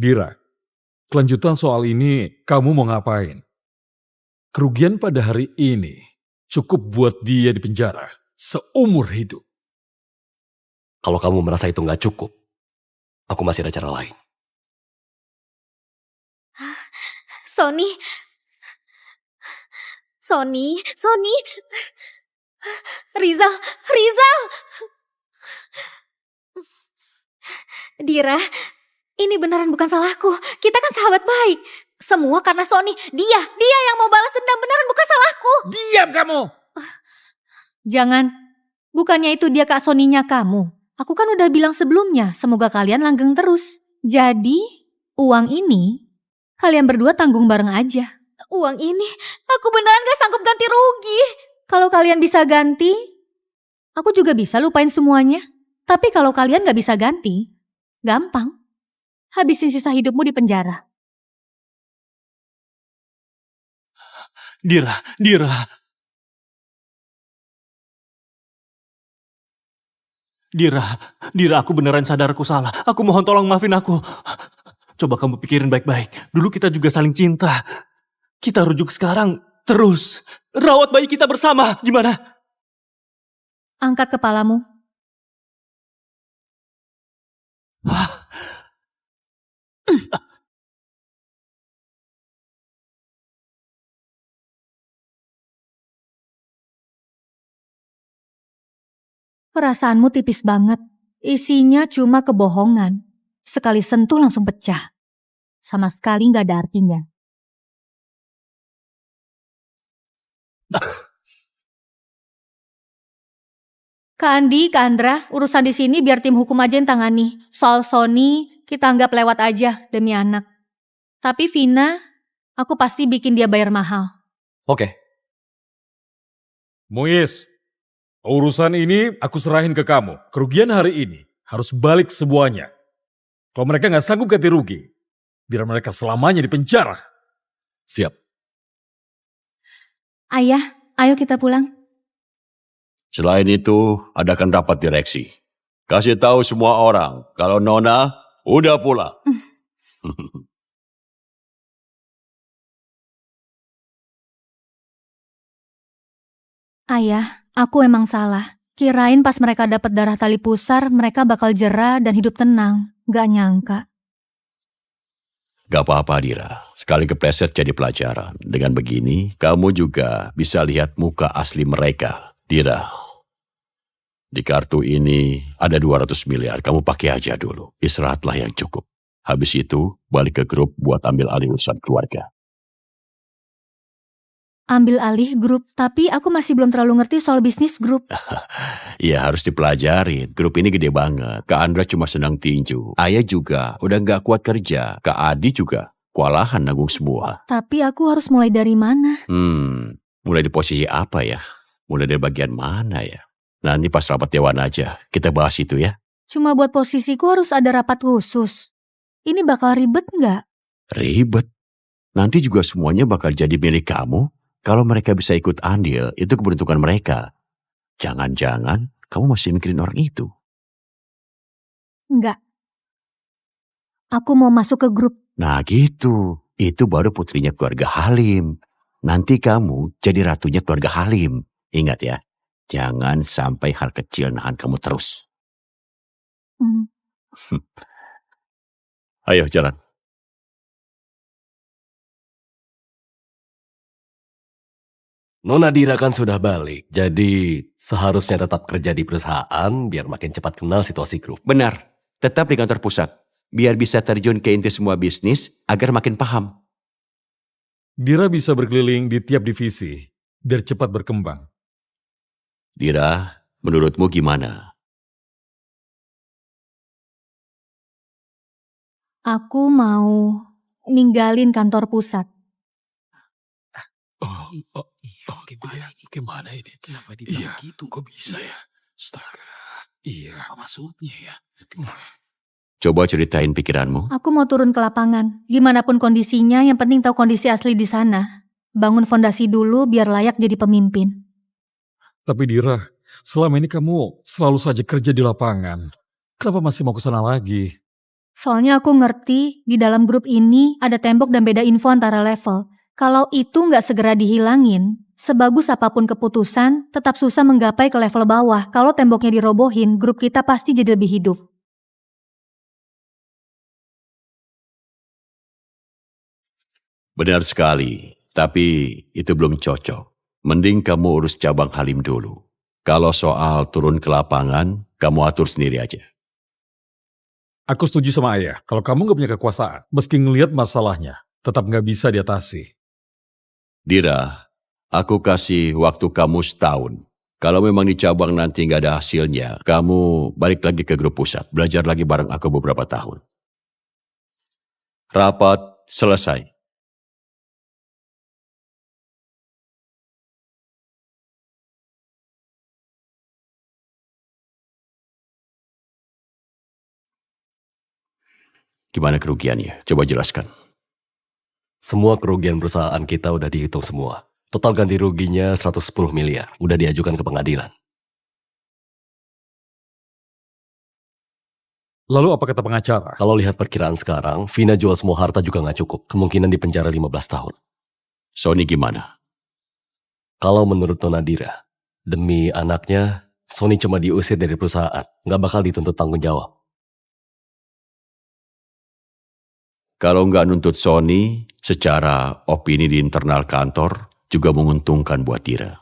Dira, kelanjutan soal ini kamu mau ngapain? Kerugian pada hari ini cukup buat dia di penjara seumur hidup. Kalau kamu merasa itu gak cukup, aku masih ada cara lain. Sony. Rizal. Dira, ini beneran bukan salahku. Kita kan sahabat baik. Semua karena Sony. Dia yang mau balas dendam, beneran bukan salahku. Diam kamu! Jangan. Bukannya itu dia Kak Soninya kamu. Aku kan udah bilang sebelumnya, semoga kalian langgeng terus. Jadi, uang ini kalian berdua tanggung bareng aja. Uang ini, aku beneran gak sanggup ganti rugi. Kalau kalian bisa ganti, aku juga bisa lupain semuanya. Tapi kalau kalian gak bisa ganti, gampang. Habisin sisa hidupmu di penjara. Dira. Dira, aku beneran sadar aku salah. Aku mohon tolong maafin aku. Coba kamu pikirin baik-baik. Dulu kita juga saling cinta. Kita rujuk sekarang terus. Rawat bayi kita bersama. Gimana? Angkat kepalamu. Perasaanmu tipis banget. Isinya cuma kebohongan. Sekali sentuh langsung pecah. Sama sekali gak ada artinya. Kak Andi, Kak Andra, urusan di sini biar tim hukum aja yang tangani. Soal Sony, kita anggap lewat aja demi anak. Tapi Vina, aku pasti bikin dia bayar mahal. Oke. Muiz, urusan ini aku serahin ke kamu. Kerugian hari ini harus balik semuanya. Kalau mereka nggak sanggup ganti rugi, biar mereka selamanya di penjara. Siap. Ayah, ayo kita pulang. Selain itu, adakan rapat direksi. Kasih tahu semua orang kalau Nona udah pulang. Ayah, aku emang salah. Kirain pas mereka dapat darah tali pusar, mereka bakal jera dan hidup tenang. Gak nyangka. Gak apa-apa, Dira. Sekali kepleset jadi pelajaran. Dengan begini, kamu juga bisa lihat muka asli mereka. Dira, di kartu ini ada 200 miliar. Kamu pakai aja dulu. Istirahatlah yang cukup. Habis itu, balik ke grup buat ambil alih urusan keluarga. Ambil alih grup, tapi aku masih belum terlalu ngerti soal bisnis grup. Iya, harus dipelajarin. Grup ini gede banget. Kak Andra cuma senang tinju. Ayah juga udah gak kuat kerja. Kak Adi juga kewalahan nanggung semua. Tapi aku harus mulai dari mana? Mulai di posisi apa ya? Mulai dari bagian mana ya? Nanti pas rapat dewan aja, kita bahas itu ya. Cuma buat posisiku harus ada rapat khusus. Ini bakal ribet nggak? Ribet. Nanti juga semuanya bakal jadi milik kamu. Kalau mereka bisa ikut andil, itu keberuntungan mereka. Jangan-jangan kamu masih mikirin orang itu. Enggak. Aku mau masuk ke grup. Nah gitu, itu baru putrinya keluarga Halim. Nanti kamu jadi ratunya keluarga Halim. Ingat ya, jangan sampai hal kecil nahan kamu terus. Ayo jalan. Nona Dira kan sudah balik, jadi seharusnya tetap kerja di perusahaan biar makin cepat kenal situasi grup. Benar, tetap di kantor pusat. Biar bisa terjun ke inti semua bisnis agar makin paham. Dira bisa berkeliling di tiap divisi, biar cepat berkembang. Dira, menurutmu gimana? Aku mau ninggalin kantor pusat. Gimana ini? Kenapa dibilang gitu? Kok bisa ya? Astaga. Iya. Apa maksudnya ya? Coba ceritain pikiranmu. Aku mau turun ke lapangan. Gimana pun kondisinya, yang penting tahu kondisi asli di sana. Bangun fondasi dulu biar layak jadi pemimpin. Tapi Dira, selama ini kamu selalu saja kerja di lapangan. Kenapa masih mau ke sana lagi? Soalnya aku ngerti di dalam grup ini ada tembok dan beda info antara level. Kalau itu nggak segera dihilangin, sebagus apapun keputusan, tetap susah menggapai ke level bawah. Kalau temboknya dirobohin, grup kita pasti jadi lebih hidup. Benar sekali, tapi itu belum cocok. Mending kamu urus cabang Halim dulu. Kalau soal turun ke lapangan, kamu atur sendiri aja. Aku setuju sama ayah, kalau kamu nggak punya kekuasaan, meski ngelihat masalahnya, tetap nggak bisa diatasi. Dira, aku kasih waktu kamu setahun. Kalau memang di cabang nanti nggak ada hasilnya, kamu balik lagi ke grup pusat, belajar lagi bareng aku beberapa tahun. Rapat selesai. Gimana kerugiannya? Coba jelaskan. Semua kerugian perusahaan kita udah dihitung semua. Total ganti ruginya 110 miliar. Udah diajukan ke pengadilan. Lalu apa kata pengacara? Kalau lihat perkiraan sekarang, Vina jual semua harta juga nggak cukup. Kemungkinan di penjara 15 tahun. Sony gimana? Kalau menurut Nona Dira, demi anaknya, Sony cuma diusir dari perusahaan. Nggak bakal dituntut tanggung jawab. Kalau nggak nuntut Sony, secara opini di internal kantor juga menguntungkan buat Dira.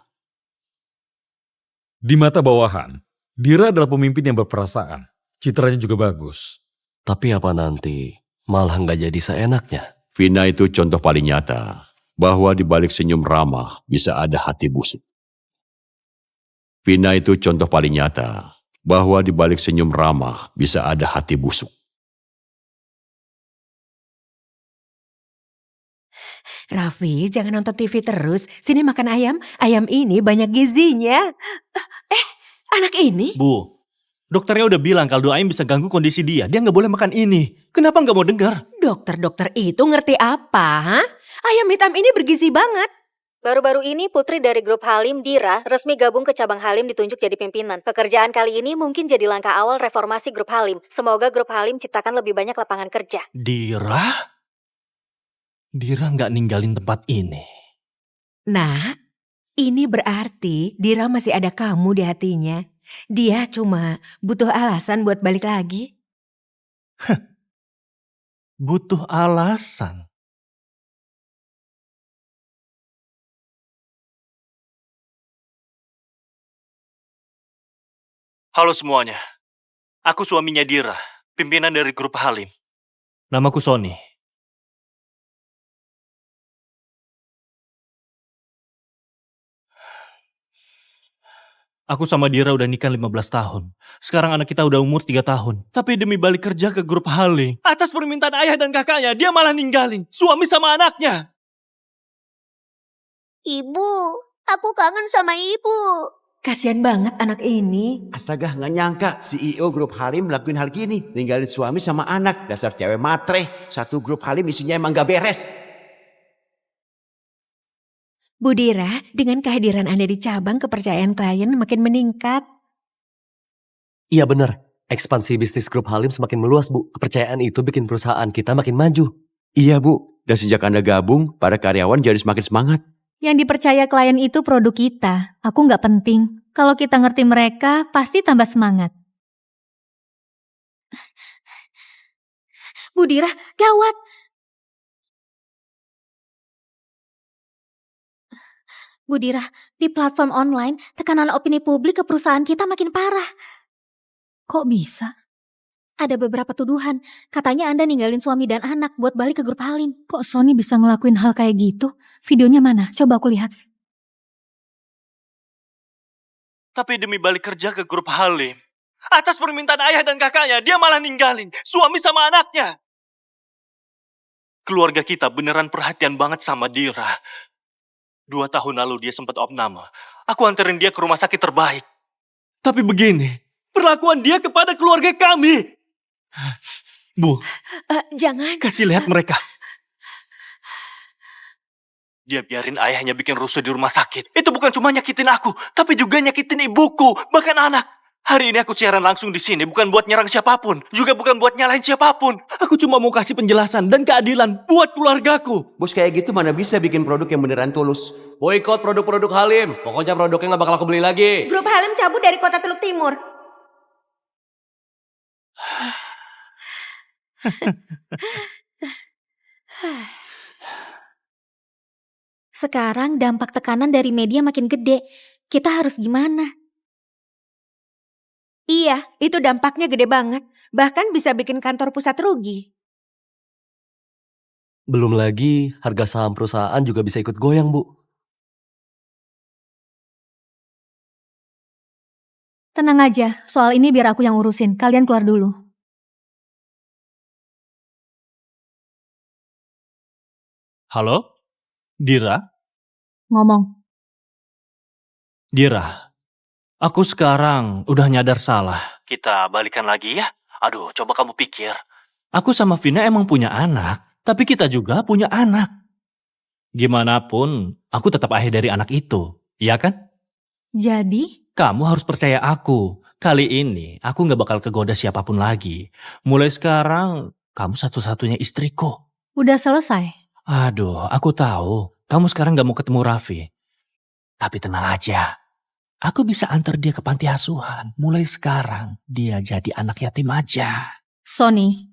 Di mata bawahan, Dira adalah pemimpin yang berperasaan. Citranya juga bagus. Tapi apa nanti malah nggak jadi seenaknya? Vina itu contoh paling nyata bahwa di balik senyum ramah bisa ada hati busuk. Vina itu contoh paling nyata bahwa di balik senyum ramah bisa ada hati busuk. Raffi, jangan nonton TV terus. Sini makan ayam. Ayam ini banyak gizinya. Anak ini? Bu, Dokternya udah bilang kalau doain bisa ganggu kondisi dia. Dia nggak boleh makan ini. Kenapa nggak mau dengar? Dokter-dokter itu ngerti apa, ha? Ayam hitam ini bergizi banget. Baru-baru ini Putri dari grup Halim, Dira, resmi gabung ke cabang Halim ditunjuk jadi pimpinan. Pekerjaan kali ini mungkin jadi langkah awal reformasi grup Halim. Semoga grup Halim ciptakan lebih banyak lapangan kerja. Dira? Dira nggak ninggalin tempat ini. Nah, ini berarti Dira masih ada kamu di hatinya. Dia cuma butuh alasan buat balik lagi. Butuh alasan. Halo semuanya. Aku suaminya Dira, pimpinan dari grup Halim. Namaku Sony. Aku sama Dira udah nikah 15 tahun. Sekarang anak kita udah umur 3 tahun. Tapi demi balik kerja ke grup Halim, atas permintaan ayah dan kakaknya, dia malah ninggalin suami sama anaknya. Ibu, aku kangen sama ibu. Kasian banget anak ini. Astaga, nggak nyangka CEO grup Halim lakuin hal gini. Ninggalin suami sama anak. Dasar cewek matre. Satu grup Halim isinya emang gak beres. Bu Dira, dengan kehadiran Anda di cabang, kepercayaan klien makin meningkat. Iya benar. Ekspansi bisnis grup Halim semakin meluas, Bu. Kepercayaan itu bikin perusahaan kita makin maju. Iya Bu, dan sejak Anda gabung, para karyawan jadi semakin semangat. Yang dipercaya klien itu produk kita. Aku nggak penting. Kalau kita ngerti mereka, pasti tambah semangat. Bu Dira, gawat! Bu Dira, di platform online, tekanan opini publik ke perusahaan kita makin parah. Kok bisa? Ada beberapa tuduhan, katanya Anda ninggalin suami dan anak buat balik ke grup Halim. Kok Sony bisa ngelakuin hal kayak gitu? Videonya mana? Coba aku lihat. Tapi demi balik kerja ke grup Halim, atas permintaan ayah dan kakaknya, dia malah ninggalin suami sama anaknya. Keluarga kita beneran perhatian banget sama Dira. 2 tahun lalu dia sempat opname. Aku anterin dia ke rumah sakit terbaik. Tapi begini, perlakuan dia kepada keluarga kami. Bu, Jangan. kasih lihat mereka. Dia biarin ayahnya bikin rusuh di rumah sakit. Itu bukan cuma nyakitin aku, tapi juga nyakitin ibuku, bahkan anak. Hari ini aku siaran langsung di sini bukan buat nyerang siapapun, juga bukan buat nyalahin siapapun. Aku cuma mau kasih penjelasan dan keadilan buat keluargaku. Bos kayak gitu mana bisa bikin produk yang beneran tulus. Boikot produk-produk Halim. Pokoknya produknya nggak bakal aku beli lagi. Grup Halim cabut dari kota Teluk Timur. Sekarang dampak tekanan dari media makin gede. Kita harus gimana? Iya, itu dampaknya gede banget. Bahkan bisa bikin kantor pusat rugi. Belum lagi harga saham perusahaan juga bisa ikut goyang, Bu. Tenang aja, soal ini biar aku yang urusin. Kalian keluar dulu. Halo? Dira? Ngomong. Dira, aku sekarang udah nyadar salah. Kita balikan lagi ya? Aduh, coba kamu pikir. Aku sama Vina emang punya anak, tapi kita juga punya anak. Gimana pun, aku tetap ayah dari anak itu, iya kan? Jadi, Kamu harus percaya aku. Kali ini, aku gak bakal kegoda siapapun lagi. Mulai sekarang, kamu satu-satunya istriku. udah selesai. Aduh, aku tahu. Kamu sekarang gak mau ketemu Raffi. Tapi tenang aja. Aku bisa antar dia ke panti asuhan. Mulai sekarang, dia jadi anak yatim aja. Sony,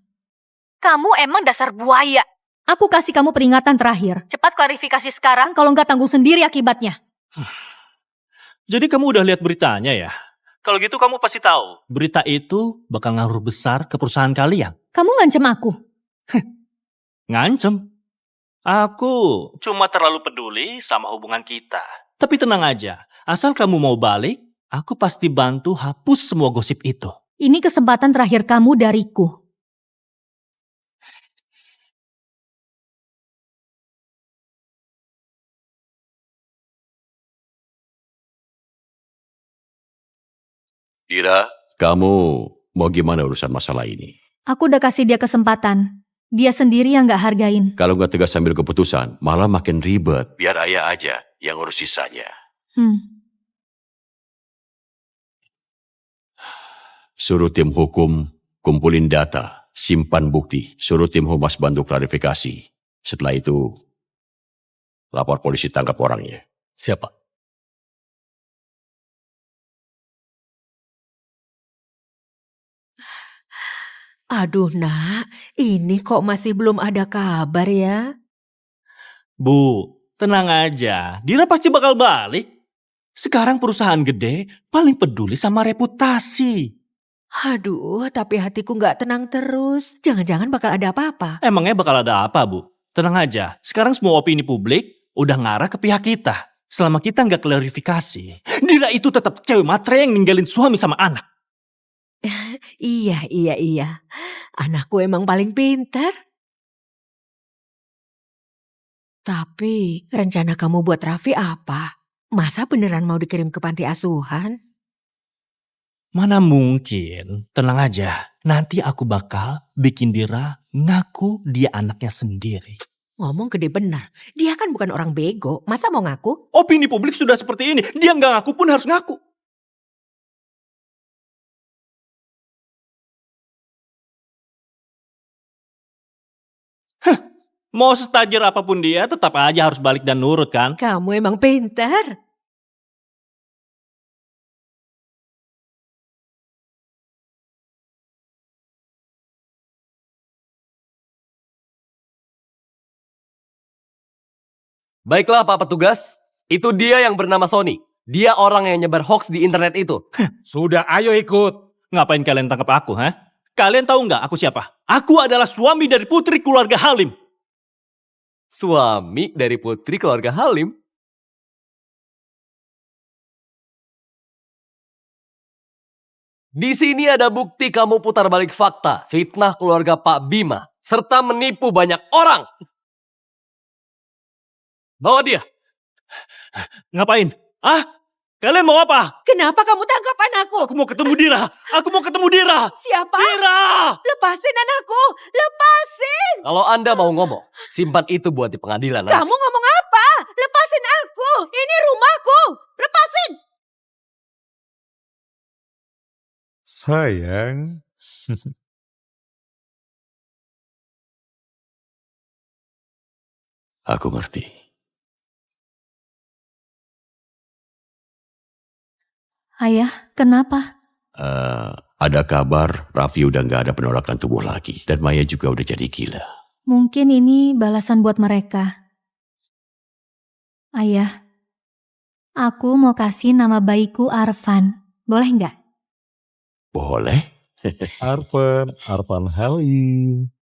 kamu emang dasar buaya. Aku kasih kamu peringatan terakhir. Cepat klarifikasi sekarang, kalau nggak tanggung sendiri akibatnya. Jadi kamu udah lihat beritanya ya? Kalau gitu kamu pasti tahu. Berita itu bakal ngaruh besar ke perusahaan kalian. Kamu ngancem aku. Ngancem. Aku cuma terlalu peduli sama hubungan kita. Tapi tenang aja, asal kamu mau balik, aku pasti bantu hapus semua gosip itu. Ini kesempatan terakhir kamu dariku. Dira, Kamu mau gimana urusan masalah ini? Aku udah kasih dia kesempatan. Dia sendiri yang gak hargain. Kalau nggak tegas ambil keputusan, malah makin ribet. Biar ayah aja yang urus sisanya. Suruh tim hukum kumpulin data, simpan bukti. Suruh tim humas bantu klarifikasi. Setelah itu, lapor polisi tangkap orangnya. Siapa? Aduh nak, ini kok masih belum ada kabar ya? Bu, tenang aja. Dira pasti bakal balik. Sekarang perusahaan gede paling peduli sama reputasi. Aduh, tapi hatiku nggak tenang terus. Jangan-jangan bakal ada apa-apa. Emangnya bakal ada apa, Bu? Tenang aja. Sekarang semua opini publik udah ngarah ke pihak kita. Selama kita nggak klarifikasi, Dira itu tetap cewek matre yang ninggalin suami sama anak. Iya. Anakku emang paling pintar. Tapi rencana kamu buat Raffi apa? Masa beneran mau dikirim ke panti asuhan? Mana mungkin, tenang aja. Nanti aku bakal bikin Dira ngaku dia anaknya sendiri. Ngomong gede benar. Dia kan bukan orang bego. Masa mau ngaku? Opini publik sudah seperti ini. Dia nggak ngaku pun harus ngaku. Mau setajir apapun dia, tetap aja harus balik dan nurut kan? Kamu emang pintar. Baiklah Pak Petugas, itu dia yang bernama Sony. Dia orang yang nyebar hoax di internet itu. Sudah, ayo ikut. Ngapain kalian tangkap aku, ha? Kalian tahu nggak aku siapa? Aku adalah suami dari putri keluarga Halim. Suami dari putri keluarga Halim? Di sini ada bukti kamu putar balik fakta, fitnah keluarga Pak Bima, serta menipu banyak orang. Bawa dia. Ngapain? Ah? Kalian mau apa? Kenapa kamu tangkap anakku? Aku mau ketemu Dira. Aku mau ketemu Dira. Siapa? Dira! Lepasin anakku. Lepasin. Kalau Anda mau ngomong, simpan itu buat di pengadilan. nanti. Kamu ngomong apa? Lepasin aku. Ini rumahku. Lepasin. Sayang. Aku ngerti. Ayah, kenapa? Ada kabar Raffi udah nggak ada penolakan tubuh lagi. Dan Maya juga udah jadi gila. Mungkin ini balasan buat mereka. Ayah, aku mau kasih nama bayiku Arfan. Boleh nggak? Boleh? Arfan Halim.